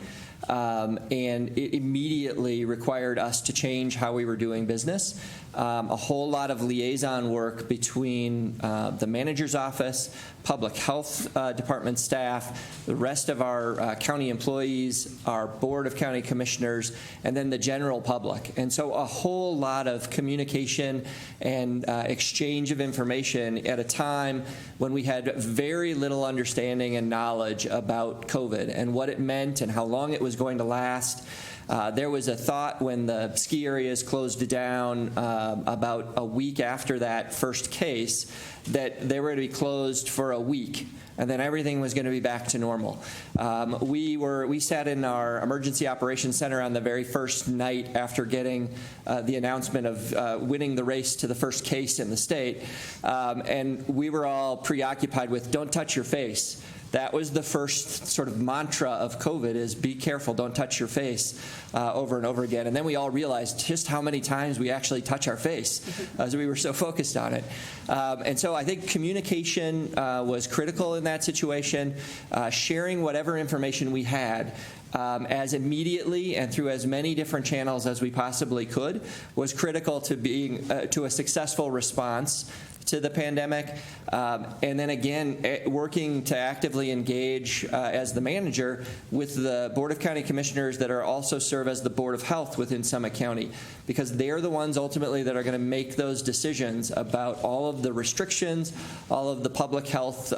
And it immediately required us to change how we were doing business. A whole lot of liaison work between the manager's office, public health department staff, the rest of our county employees, our board of county commissioners, and then the general public. And so a whole lot of communication and exchange of information at a time when we had very little understanding and knowledge about COVID and what it meant and how long it was going to last. There was a thought when the ski areas closed down about a week after that first case that they were going to be closed for a week, and then everything was going to be back to normal. We sat in our emergency operations center on the very first night after getting the announcement of winning the race to the first case in the state, and we were all preoccupied with don't touch your face. that was the first sort of mantra of COVID is be careful, don't touch your face over and over again. And then we all realized just how many times we actually touch our face as we were so focused on it. And so I think communication was critical in that situation, sharing whatever information we had as immediately and through as many different channels as we possibly could was critical to being to a successful response to the pandemic. And then again, working to actively engage as the manager with the Board of County Commissioners that are also serve as the Board of Health within Summit County, because they're the ones ultimately that are going to make those decisions about all of the restrictions, all of the public health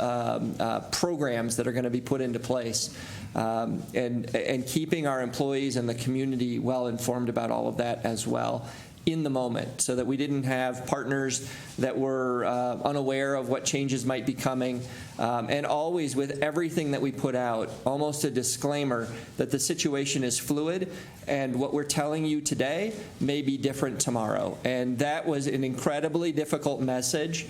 programs that are going to be put into place. And keeping our employees and the community well informed about all of that as well in the moment, so that we didn't have partners that were unaware of what changes might be coming. And always with everything that we put out, almost a disclaimer that the situation is fluid and what we're telling you today may be different tomorrow. And that was an incredibly difficult message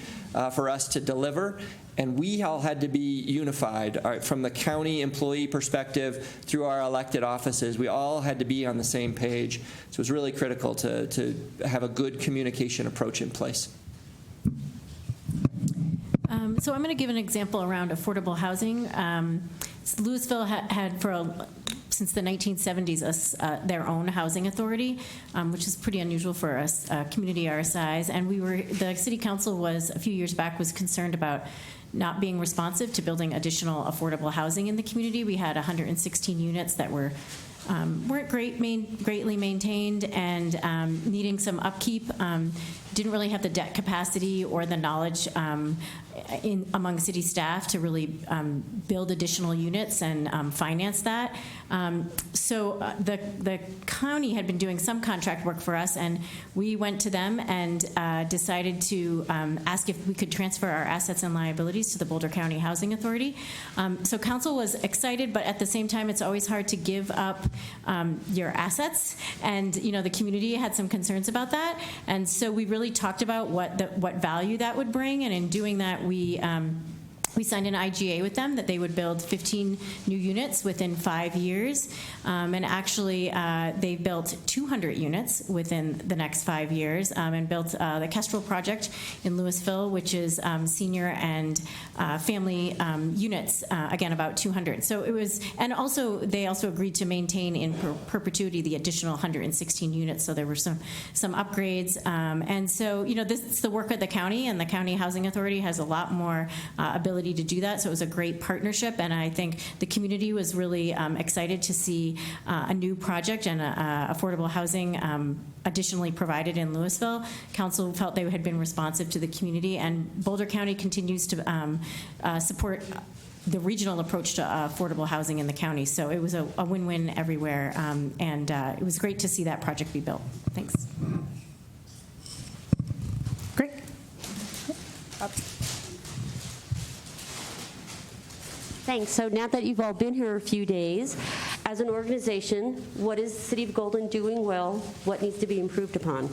for us to deliver. And we all had to be unified from the county employee perspective through our elected offices. We all had to be on the same page. So it was really critical to have a good communication approach in place. So I'm going to give an example around affordable housing. Louisville had since the 1970s their own housing authority, which is pretty unusual for a community our size. And the city council was a few years back was concerned about not being responsive to building additional affordable housing in the community. We had 116 units that weren't greatly maintained and needing some upkeep. Didn't really have the debt capacity or the knowledge among city staff to really build additional units and finance that. So the county had been doing some contract work for us, and we went to them and decided to ask if we could transfer our assets and liabilities to the Boulder County Housing Authority. So council was excited, but at the same time, it's always hard to give up your assets, and the community had some concerns about that, and so we really talked about what value that would bring, and in doing that, we signed an IGA with them that they would build 15 new units within 5 years. And actually, they built 200 units within the next 5 years and built the Kestrel Project in Louisville, which is senior and family units, again, about 200. So it was, and also, they also agreed to maintain in perpetuity the additional 116 units. So there were some upgrades. And so, this is the work of the county, and the County Housing Authority has a lot more ability to do that. So it was a great partnership, and I think the community was really excited to see a new project and affordable housing additionally provided in Louisville. Council felt they had been responsive to the community, and Boulder County continues to support the regional approach to affordable housing in the county. So it was a win-win everywhere, and it was great to see that project be built. Thanks. Great. Thanks. So now that you've all been here a few days, as an organization, what is the City of Golden doing well? What needs to be improved upon?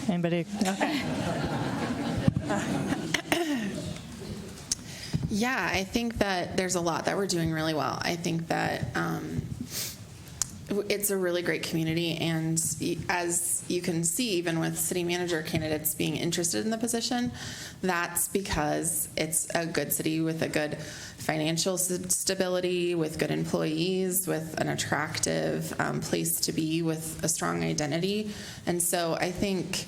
Anybody? Okay. Yeah, I think that there's a lot that we're doing really well. I think that it's a really great community, and as you can see, even with city manager candidates being interested in the position, that's because it's a good city with a good financial stability, with good employees, with an attractive place to be, with a strong identity. And so I think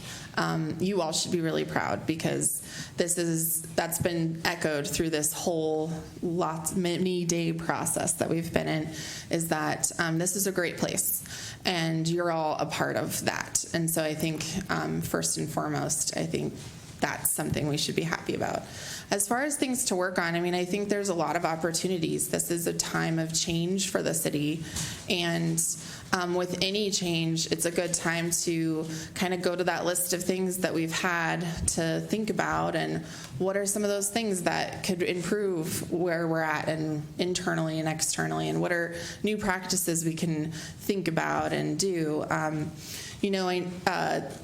you all should be really proud, because that's been echoed through this whole many day process that we've been in, is that this is a great place, and you're all a part of that. And so I think first and foremost, I think that's something we should be happy about. as far as things to work on, I mean, I think there's a lot of opportunities. This is a time of change for the city, and with any change, it's a good time to kind of go to that list of things that we've had to think about, and what are some of those things that could improve where we're at, and internally and externally, and what are new practices we can think about and do. You know,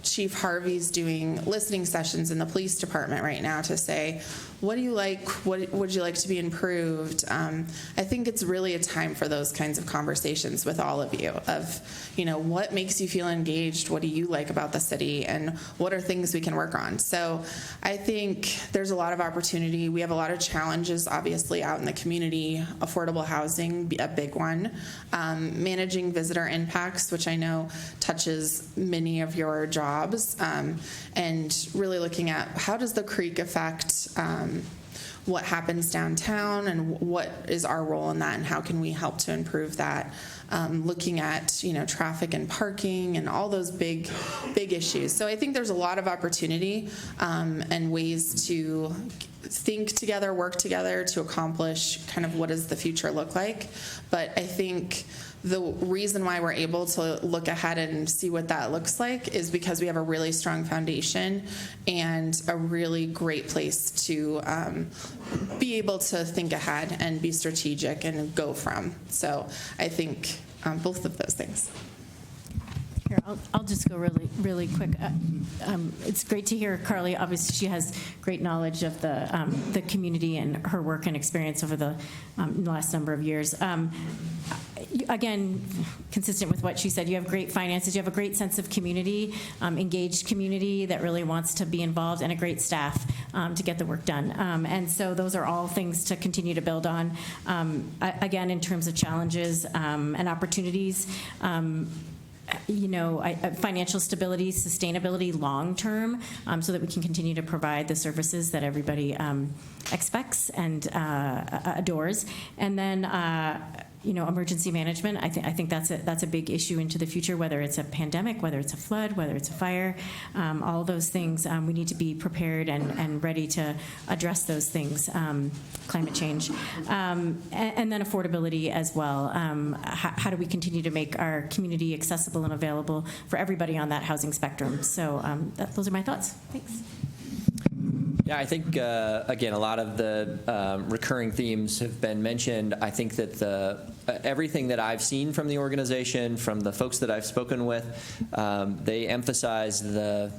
Chief Harvey's doing listening sessions in the police department right now to say, what do you like? What would you like to be improved? I think it's really a time for those kinds of conversations with all of you of, you know, what makes you feel engaged? What do you like about the city? And what are things we can work on? So I think there's a lot of opportunity. We have a lot of challenges, obviously, out in the community. Affordable housing, a big one. Managing visitor impacts, which I know touches many of your jobs, and really looking at how does the creek affect what happens downtown, and what is our role in that, and how can we help to improve that. Looking at, you know, traffic and parking and all those big issues. So I think there's a lot of opportunity and ways to think together, work together to accomplish kind of what does the future look like. But I think the reason why we're able to look ahead and see what that looks like is because we have a really strong foundation and a really great place to be able to think ahead and be strategic and go from. So I think both of those things. Here, I'll just go really quick. It's great to hear Carly. Obviously, she has great knowledge of the community and her work and experience over the last number of years. Again, consistent with what she said, you have great finances, you have a great sense of community, engaged community that really wants to be involved, and a great staff to get the work done. And so those are all things to continue to build on. Again, in terms of challenges and opportunities, you know, financial stability, sustainability long term, so that we can continue to provide the services that everybody expects and adores. And then, you know, emergency management. I think that's a big issue into the future. Whether it's a pandemic, whether it's a flood, whether it's a fire, all those things, we need to be prepared and ready to address those things. Climate change, and then affordability as well. How do we continue to make our community accessible and available for everybody on that housing spectrum? So those are my thoughts. Thanks. Yeah, I think, again, a lot of the recurring themes have been mentioned. I think that everything that I've seen from the organization, from the folks that I've spoken with, they emphasize the,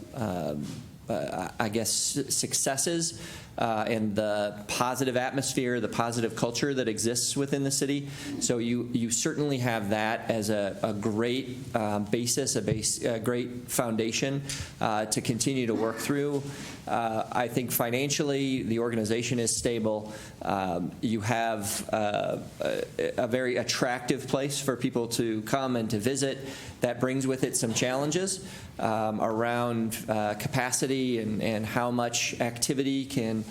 I guess, successes and the positive atmosphere, the positive culture that exists within the city. So you certainly have that as a great basis, a great foundation to continue to work through. I think financially, the organization is stable. You have a very attractive place for people to come and to visit. That brings with it some challenges around capacity and how much activity can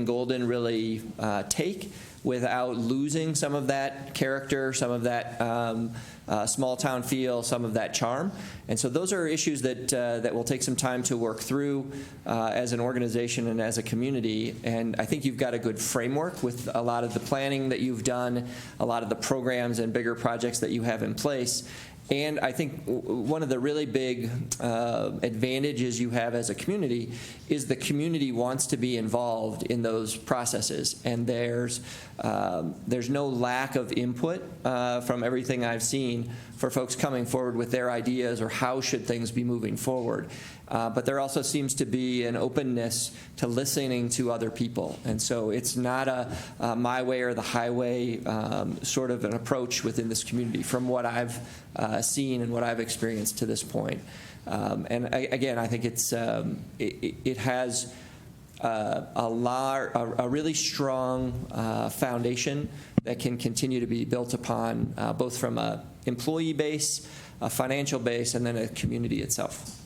Golden really take without losing some of that character, some of that small town feel, some of that charm. And so those are issues that will take some time to work through as an organization and as a community. And I think you've got a good framework with a lot of the planning that you've done, a lot of the programs and bigger projects that you have in place. And I think one of the really big advantages you have as a community is the community wants to be involved in those processes. And there's no lack of input from everything I've seen for folks coming forward with their ideas or how should things be moving forward. But there also seems to be an openness to listening to other people. And so it's not a my way or the highway sort of an approach within this community from what I've seen and what I've experienced to this point. And again, I think it has a really strong foundation that can continue to be built upon both from an employee base, a financial base, and then a community itself.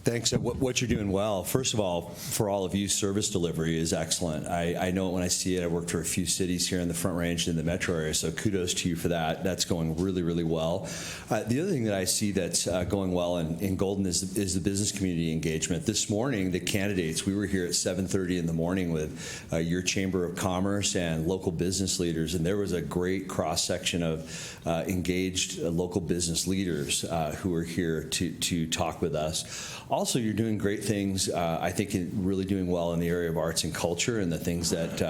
Thanks. What you're doing well. First of all, for all of you, service delivery is excellent. I know it when I see it. I worked for a few cities here in the Front Range and in the metro area, so kudos to you for that. That's going really, really well. The other thing that I see that's going well in Golden is the business community engagement. This morning, the candidates, we were here at 7:30 in the morning with your Chamber of Commerce and local business leaders, and there was a great cross-section of engaged local business leaders who were here to talk with us. Also, you're doing great things, I think, really doing well in the area of arts and culture and the things that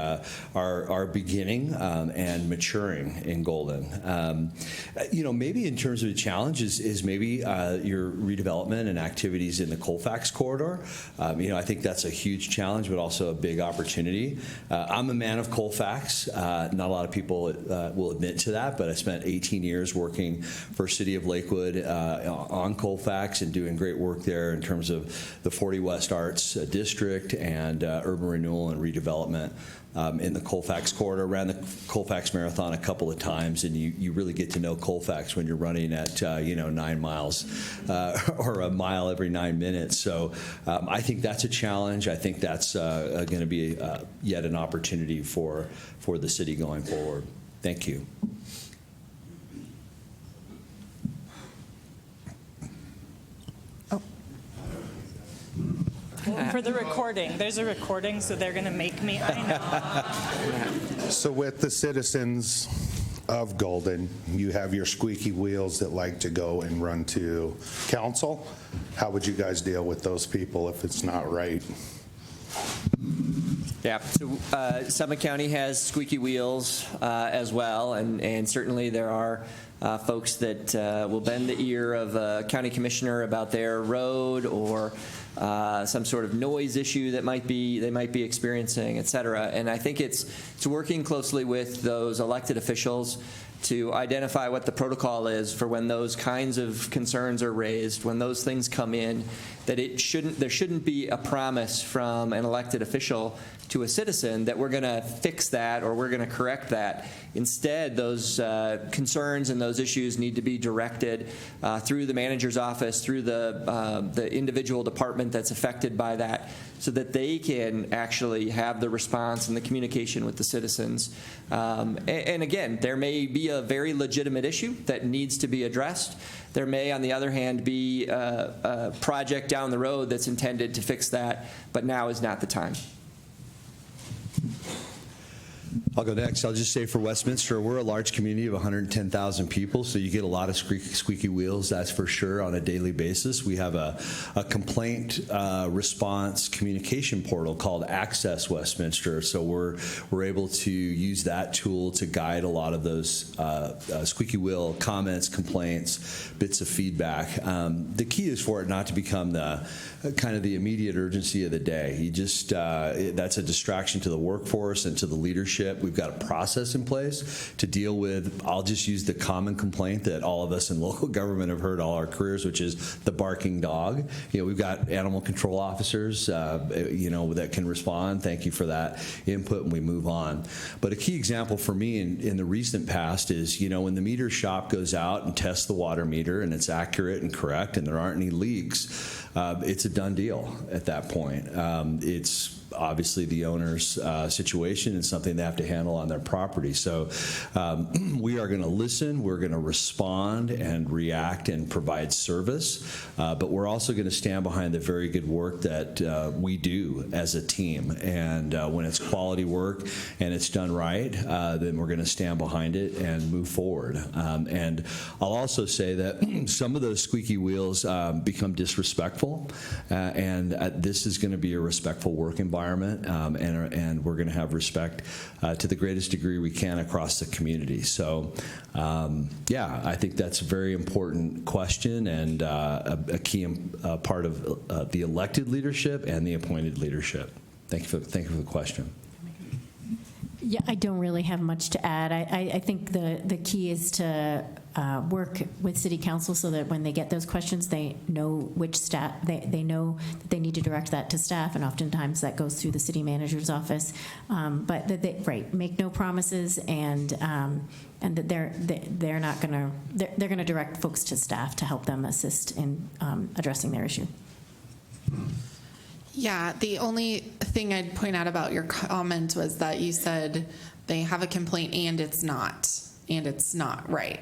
are beginning and maturing in Golden. Maybe in terms of the challenges is maybe your redevelopment and activities in the Colfax corridor. I think that's a huge challenge, but also a big opportunity. I'm a man of Colfax. Not a lot of people will admit to that, but I spent 18 years working for City of Lakewood on Colfax and doing great work there in terms of the 40 West Arts District and urban renewal and redevelopment in the Colfax corridor. Ran the Colfax Marathon a couple of times, and you really get to know Colfax when you're running at 9 miles or a mile every 9 minutes. So I think that's a challenge. I think that's going to be yet an opportunity for the city going forward. Thank you. For the recording, there's a recording, so they're going to make me. I know. So with the citizens of Golden, you have your squeaky wheels that like to go and run to council. How would you guys deal with those people if it's not right? Yeah, so Summit County has squeaky wheels as well, and certainly there are folks that will bend the ear of a county commissioner about their road or some sort of noise issue that they might be experiencing, et cetera. And I think it's working closely with those elected officials to identify what the protocol is for when those kinds of concerns are raised, when those things come in, that there shouldn't be a promise from an elected official to a citizen that we're going to fix that or we're going to correct that. Instead, those concerns and those issues need to be directed through the manager's office, through the individual department that's affected by that, so that they can actually have the response and the communication with the citizens. And again, there may be a very legitimate issue that needs to be addressed. There may, on the other hand, be a project down the road that's intended to fix that, but now is not the time. I'll go next. I'll just say for Westminster, we're a large community of 110,000 people, so you get a lot of squeaky wheels, that's for sure, on a daily basis. We have a complaint response communication portal called Access Westminster, so we're able to use that tool to guide a lot of those squeaky wheel comments, complaints, bits of feedback. The key is for it not to become the kind of the immediate urgency of the day. You just that's a distraction to the workforce and to the leadership. We've got a process in place to deal with, I'll just use the common complaint that all of us in local government have heard all our careers, which is the barking dog. We've got animal control officers, that can respond. Thank you for that input, and we move on. But a key example for me in the recent past is, when the meter shop goes out and tests the water meter and it's accurate and correct and there aren't any leaks, it's a done deal at that point. It's obviously the owner's situation and something they have to handle on their property. So we are going to listen, we're going to respond and react and provide service, but we're also going to stand behind the very good work that we do as a team. And when it's quality work and it's done right, then we're going to stand behind it and move forward. And I'll also say that some of those squeaky wheels become disrespectful, and this is going to be a respectful work environment, and we're going to have respect to the greatest degree we can across the community. So, I think that's a very important question and a key part of the elected leadership and the appointed leadership. Thank you for the question. Yeah, I don't really have much to add. I think the key is to work with City Council so that when they get those questions, they know which staff, they know that they need to direct that to staff, and oftentimes that goes through the city manager's office. But make no promises, and that they're not going to, they're going to direct folks to staff to help them assist in addressing their issue. Yeah, the only thing I'd point out about your comment was that you said they have a complaint and it's not right.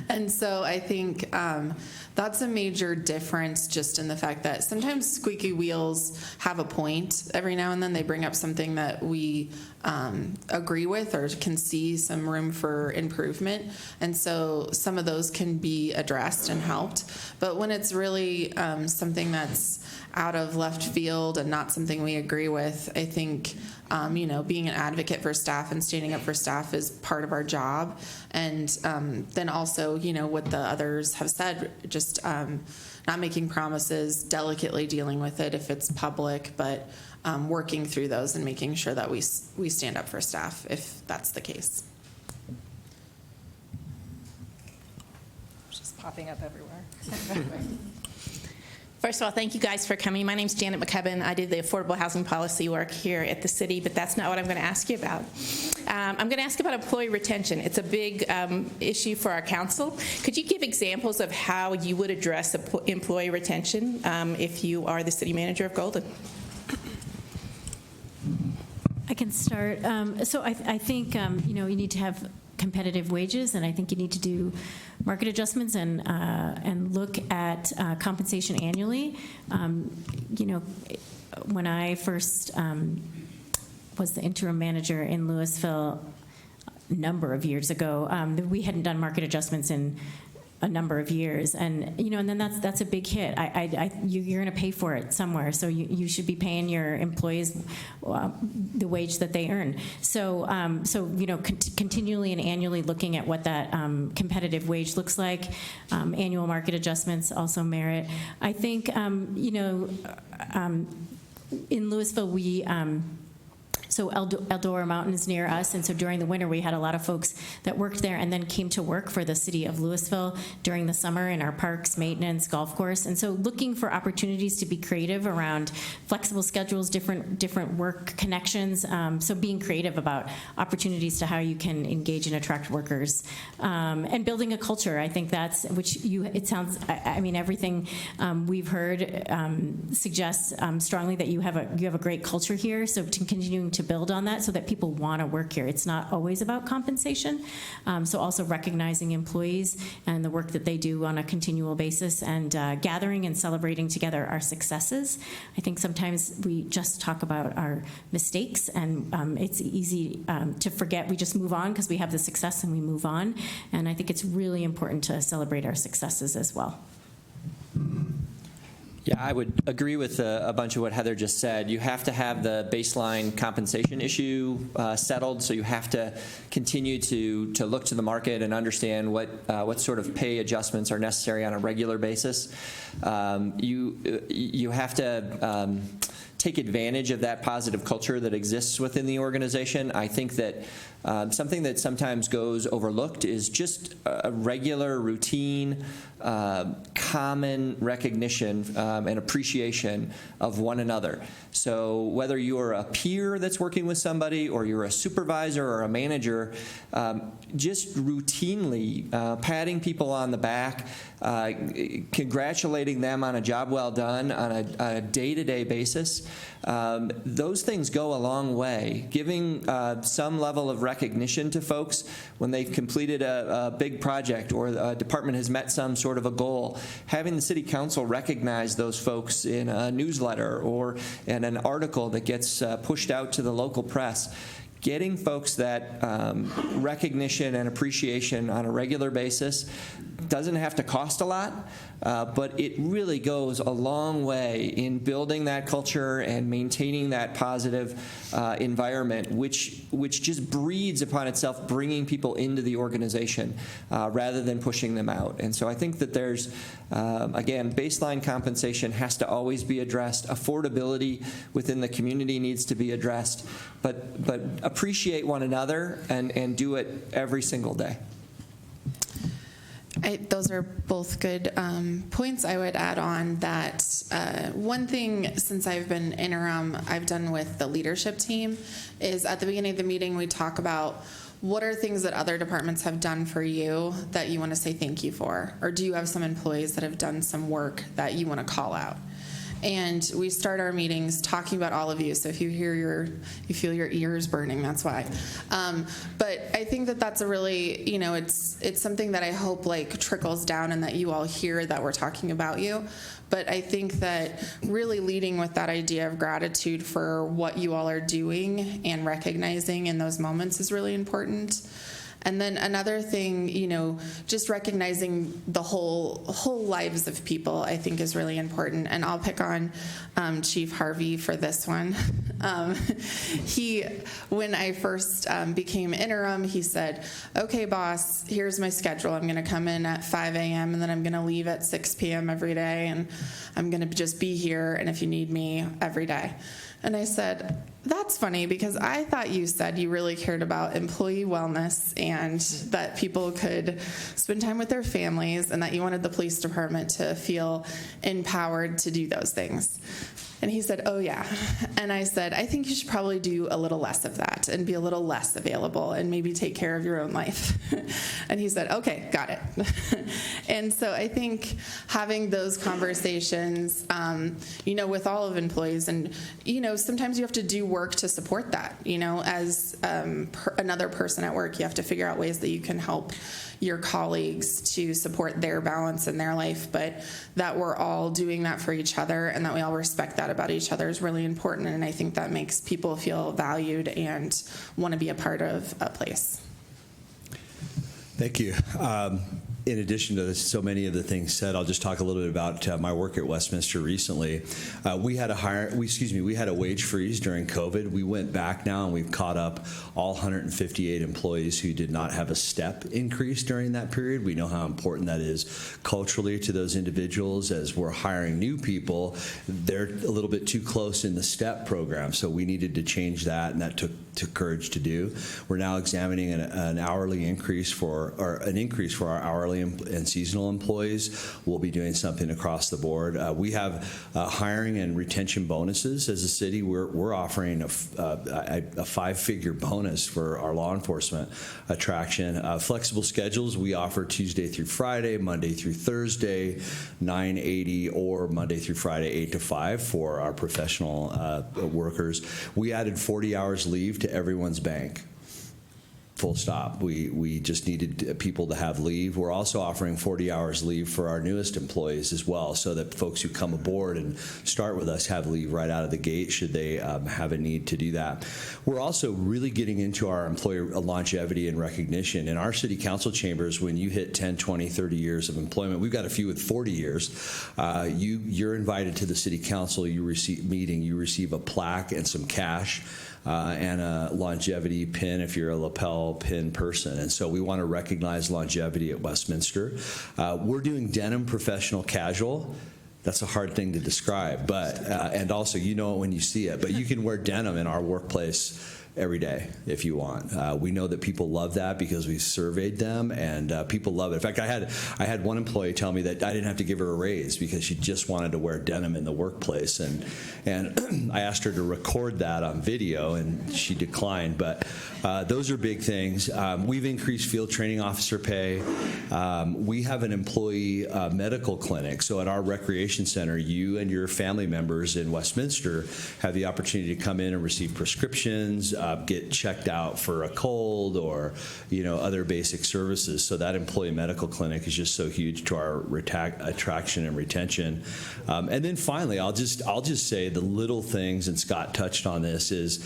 And so I think that's a major difference, just in the fact that sometimes squeaky wheels have a point. Every now and then they bring up something that we agree with or can see some room for improvement. And so some of those can be addressed and helped. But when it's really something that's out of left field and not something we agree with, I think, being an advocate for staff and standing up for staff is part of our job. And then also, what the others have said, just not making promises, delicately dealing with it if it's public, but working through those and making sure that we stand up for staff if that's the case. Just popping up everywhere. First of all, thank you guys for coming. My name's Janet McCubbin. I do the affordable housing policy work here at the city, but that's not what I'm going to ask you about. I'm going to ask about employee retention. It's a big issue for our council. Could you give examples of how you would address employee retention if you are the city manager of Golden? I can start. So I think, you need to have competitive wages, and I think you need to do market adjustments and look at compensation annually. When I first was the interim manager in Louisville a number of years ago, we hadn't done market adjustments in a number of years, and and then that's a big hit. You're going to pay for it somewhere, so you should be paying your employees the wage that they earn. So continually and annually looking at what that competitive wage looks like. Annual market adjustments also merit. I think in Louisville we. So Eldora Mountain is near us, and so during the winter we had a lot of folks that worked there and then came to work for the city of Louisville during the summer in our parks, maintenance, golf course. And so looking for opportunities to be creative around flexible schedules, different work connections. So being creative about opportunities to how you can engage and attract workers, and building a culture. I think that's it sounds. I mean, everything we've heard suggests strongly that you have a great culture here. So continuing to build on that so that people want to work here. It's not always about compensation. So also recognizing employees and the work that they do on a continual basis, and gathering and celebrating together our successes. I think sometimes we just talk about our mistakes, and it's easy to forget. We just move on because we have the success and we move on. And I think it's really important to celebrate our successes as well. Yeah, I would agree with a bunch of what Heather just said. You have to have the baseline compensation issue settled, so you have to continue to look to the market and understand what sort of pay adjustments are necessary on a regular basis. You have to take advantage of that positive culture that exists within the organization. I think that something that sometimes goes overlooked is just a regular, routine, common recognition and appreciation of one another. So whether you're a peer that's working with somebody, or you're a supervisor or a manager, just routinely patting people on the back, congratulating them on a job well done on a day-to-day basis, those things go a long way. Giving some level of recognition to folks when they've completed a big project or a department has met some sort of a goal, having the city council recognize those folks in a newsletter or in an article that gets pushed out to the local press. Getting folks that recognition and appreciation on a regular basis doesn't have to cost a lot, but it really goes a long way in building that culture and maintaining that positive environment, which just breeds upon itself bringing people into the organization rather than pushing them out. And so I think that there's, again, baseline compensation has to always be addressed. Affordability within the community needs to be addressed, but appreciate one another and do it every single day. Those are both good points. I would add on that one thing, since I've been interim, I've done with the leadership team, is at the beginning of the meeting we talk about what are things that other departments have done for you that you want to say thank you for, or do you have some employees that have done some work that you want to call out? And we start our meetings talking about all of you. So if you feel your ears burning, that's why. But I think that that's a really, it's something that I hope like trickles down and that you all hear that we're talking about you. But I think that really leading with that idea of gratitude for what you all are doing and recognizing in those moments is really important. And then another thing, just recognizing the whole lives of people, I think is really important. And I'll pick on Chief Harvey for this one. When I first became interim, he said, "Okay, boss, here's my schedule. I'm going to come in at 5 a.m. and then I'm going to leave at 6 p.m. every day, and I'm going to just be here, and if you need me, every day." And I said, "That's funny, because I thought you said you really cared about employee wellness and that people could spend time with their families and that you wanted the police department to feel empowered to do those things." And he said, "Oh, yeah." And I said, "I think you should probably do a little less of that and be a little less available and maybe take care of your own life." And he said, "Okay, got it." And so I think having those conversations, with all of employees, and, sometimes you have to do work to support that. As another person at work, you have to figure out ways that you can help your colleagues to support their balance in their life, but that we're all doing that for each other and that we all respect that about each other is really important. And I think that makes people feel valued and want to be a part of a place. Thank you. In addition to so many of the things said, I'll just talk a little bit about my work at Westminster recently. We had a wage freeze during COVID. We went back now and we've caught up all 158 employees who did not have a step increase during that period. We know how important that is culturally to those individuals. As we're hiring new people, they're a little bit too close in the step program, so we needed to change that, and that took courage to do. We're now examining an increase for our hourly and seasonal employees. We'll be doing something across the board. We have hiring and retention bonuses as a city. We're offering a 5-figure bonus for our law enforcement attraction. Flexible schedules, we offer Tuesday through Friday, Monday through Thursday, 9:80, or Monday through Friday, 8 to 5 for our professional workers. We added 40 hours leave to everyone's bank. Full stop. We just needed people to have leave. We're also offering 40 hours leave for our newest employees as well, so that folks who come aboard and start with us have leave right out of the gate should they have a need to do that. We're also really getting into our employer longevity and recognition. In our city council chambers, when you hit 10, 20, 30 years of employment, we've got a few with 40 years, you're invited to the city council, you receive a plaque and some cash, and a longevity pin if you're a lapel pin person. And so we want to recognize longevity at Westminster. We're doing denim professional casual. That's a hard thing to describe, but and also you know it when you see it, but you can wear denim in our workplace every day if you want. We know that people love that because we surveyed them, and people love it. In fact, I had one employee tell me that I didn't have to give her a raise because she just wanted to wear denim in the workplace, and I asked her to record that on video, and she declined. But those are big things. We've increased field training officer pay. We have an employee medical clinic, so at our recreation center, you and your family members in Westminster have the opportunity to come in and receive prescriptions, get checked out for a cold, or other basic services. So that employee medical clinic is just so huge to our attraction and retention. And then finally, I'll just say the little things, and Scott touched on this, is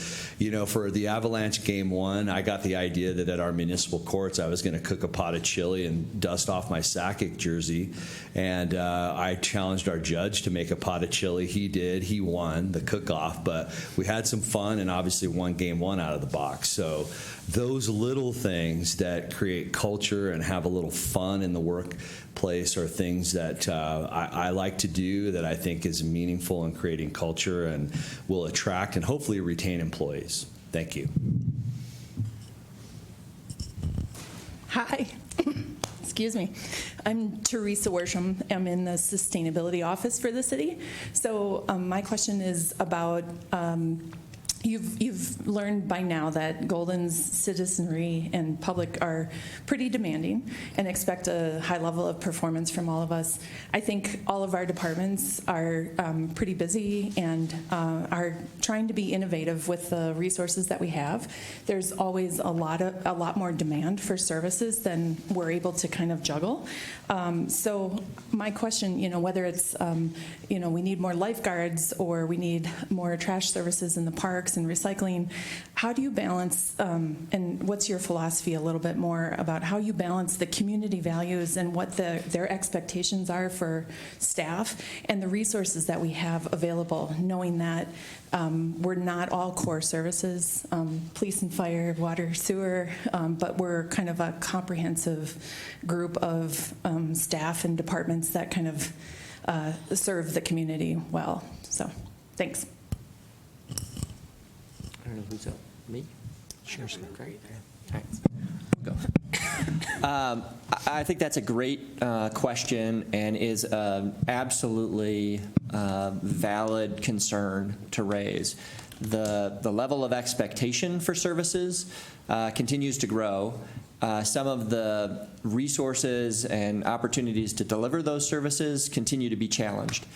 for the Avalanche game 1, I got the idea that at our municipal courts I was going to cook a pot of chili and dust off my Sakic jersey, and I challenged our judge to make a pot of chili. He did. He won the cook-off, but we had some fun and obviously won game 1 out of the box. So those little things that create culture and have a little fun in the workplace are things that I like to do, that I think is meaningful in creating culture and will attract and hopefully retain employees. Thank you. Hi. Excuse me. I'm Teresa Worsham. I'm in the sustainability office for the city. So my question is about You've learned by now that Golden's citizenry and public are pretty demanding and expect a high level of performance from all of us. I think all of our departments are pretty busy and are trying to be innovative with the resources that we have. There's always a lot more demand for services than we're able to kind of juggle. So my question, whether it's we need more lifeguards or we need more trash services in the parks and recycling, how do you balance, and what's your philosophy a little bit more about how you balance the community values and what their expectations are for staff and the resources that we have available, knowing that we're not all core services, police and fire, water, sewer, but we're kind of a comprehensive group of staff and departments that kind of serve the community well. So, thanks. I don't know who's up. Me? Sure. Great. Thanks. Go. I think that's a great question and is absolutely valid concern to raise. The level of expectation for services continues to grow. Some of the resources and opportunities to deliver those services continue to be challenged.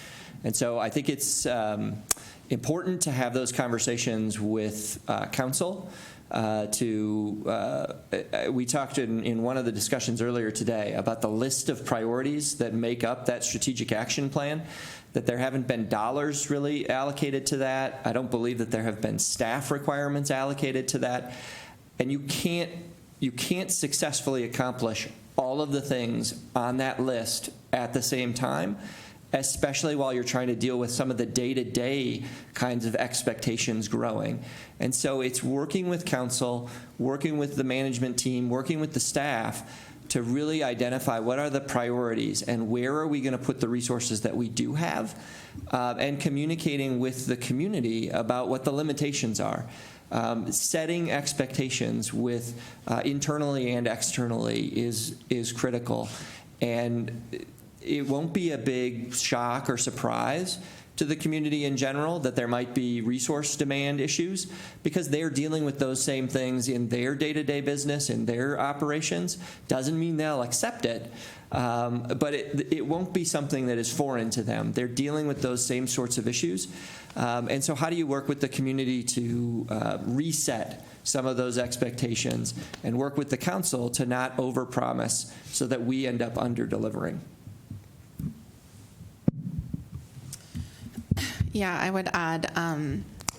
And so I think it's important to have those conversations with council. We talked in one of the discussions earlier today about the list of priorities that make up that strategic action plan, that there haven't been dollars really allocated to that. I don't believe that there have been staff requirements allocated to that. And you can't successfully accomplish all of the things on that list at the same time, especially while you're trying to deal with some of the day-to-day kinds of expectations growing. And so it's working with council, working with the management team, working with the staff to really identify what are the priorities and where are we going to put the resources that we do have, and communicating with the community about what the limitations are. Setting expectations with internally and externally is critical. And it won't be a big shock or surprise to the community in general that there might be resource demand issues, because they're dealing with those same things in their day-to-day business, in their operations. Doesn't mean they'll accept it, but it won't be something that is foreign to them. They're dealing with those same sorts of issues. And so how do you work with the community to reset some of those expectations and work with the council to not overpromise so that we end up under-delivering? Yeah, I would add,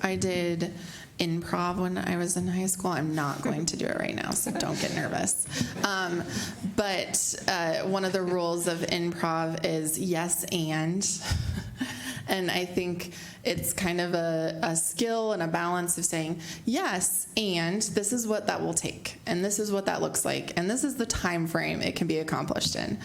I did improv when I was in high school. I'm not going to do it right now, so don't get nervous. But one of the rules of improv is yes and. And I think it's kind of a skill and a balance of saying, yes, and this is what that will take, and this is what that looks like, and this is the time frame it can be accomplished in.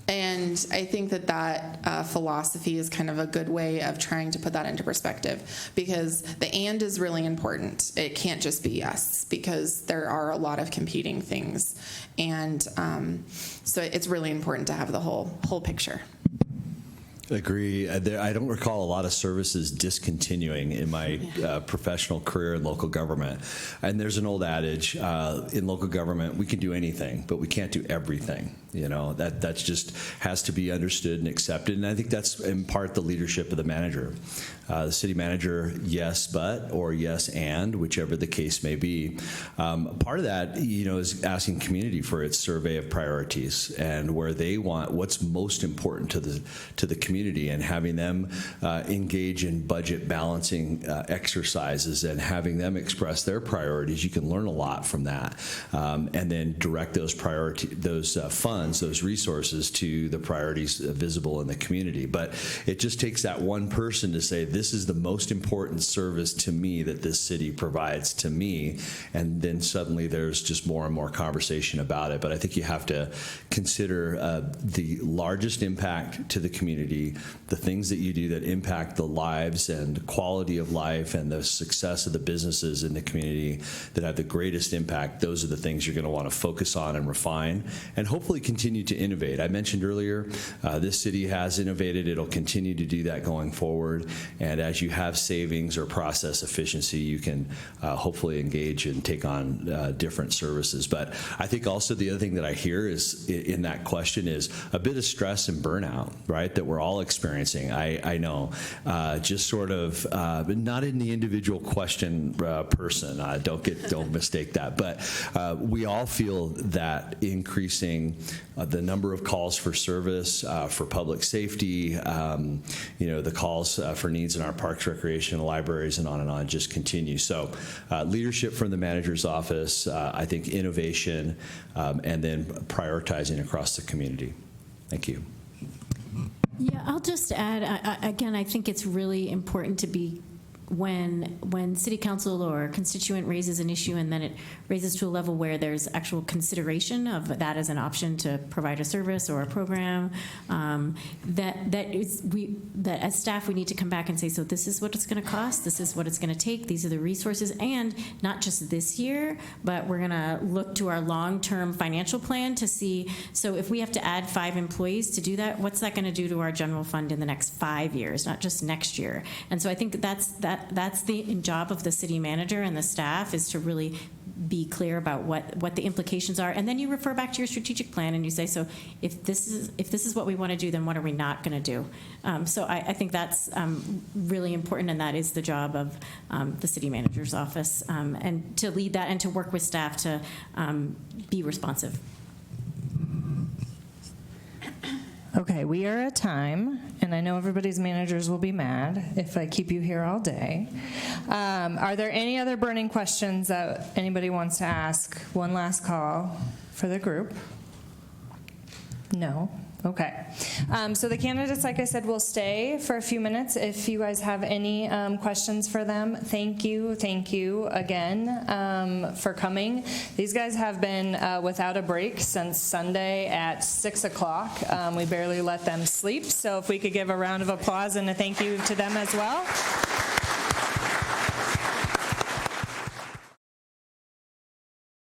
And I think that philosophy is kind of a good way of trying to put that into perspective, because the and is really important. It can't just be yes, because there are a lot of competing things. And so it's really important to have the whole picture. Agree. I don't recall a lot of services discontinuing in my professional career in local government. And there's an old adage, in local government, we can do anything, but we can't do everything. That's just has to be understood and accepted. And I think that's in part the leadership of the manager. The city manager, yes, but, or yes, and, whichever the case may be. Part of that, is asking community for its survey of priorities and where they want what's most important to the community, and having them engage in budget balancing exercises and having them express their priorities. You can learn a lot from that, and then direct those funds, those resources to the priorities visible in the community. But it just takes that one person to say, this is the most important service to me that this city provides to me, and then suddenly there's just more and more conversation about it. But I think you have to consider the largest impact to the community community, the things that you do that impact the lives and quality of life and the success of the businesses in the community that have the greatest impact, those are the things you're going to want to focus on and refine and hopefully continue to innovate. I mentioned earlier, this city has innovated. It'll continue to do that going forward. And as you have savings or process efficiency, you can hopefully engage and take on different services. But I think also the other thing that I hear is in that question is a bit of stress and burnout, right, that we're all experiencing. I know, just sort of not in the individual question person. Don't mistake that. But we all feel that increasing the number of calls for service, for public safety, the calls for needs in our parks, recreation, libraries, and on just continue. So leadership from the manager's office, I think innovation, and then prioritizing across the community. Thank you. Yeah, I'll just add, again, I think it's really important to be when city council or a constituent raises an issue and then it raises to a level where there's actual consideration of that as an option to provide a service or a program, that as staff we need to come back and say, so this is what it's going to cost, this is what it's going to take, these are the resources, and not just this year, but we're going to look to our long-term financial plan to see, so if we have to add 5 employees to do that, what's that going to do to our general fund in the next 5 years, not just next year. And so I think that's the job of the city manager and the staff, is to really be clear about what the implications are, and then you refer back to your strategic plan and you say, so if this is what we want to do, then what are we not going to do? So I think that's really important, and that is the job of the city manager's office, and to lead that and to work with staff to be responsive. Okay, we are at time, and I know everybody's managers will be mad if I keep you here all day. Are there any other burning questions that anybody wants to ask? One last call for the group. No? Okay. So the candidates, like I said, will stay for a few minutes if you guys have any questions for them. Thank you again for coming. These guys have been without a break since Sunday at 6 o'clock. We barely let them sleep, so if we could give a round of applause and a thank you to them as well.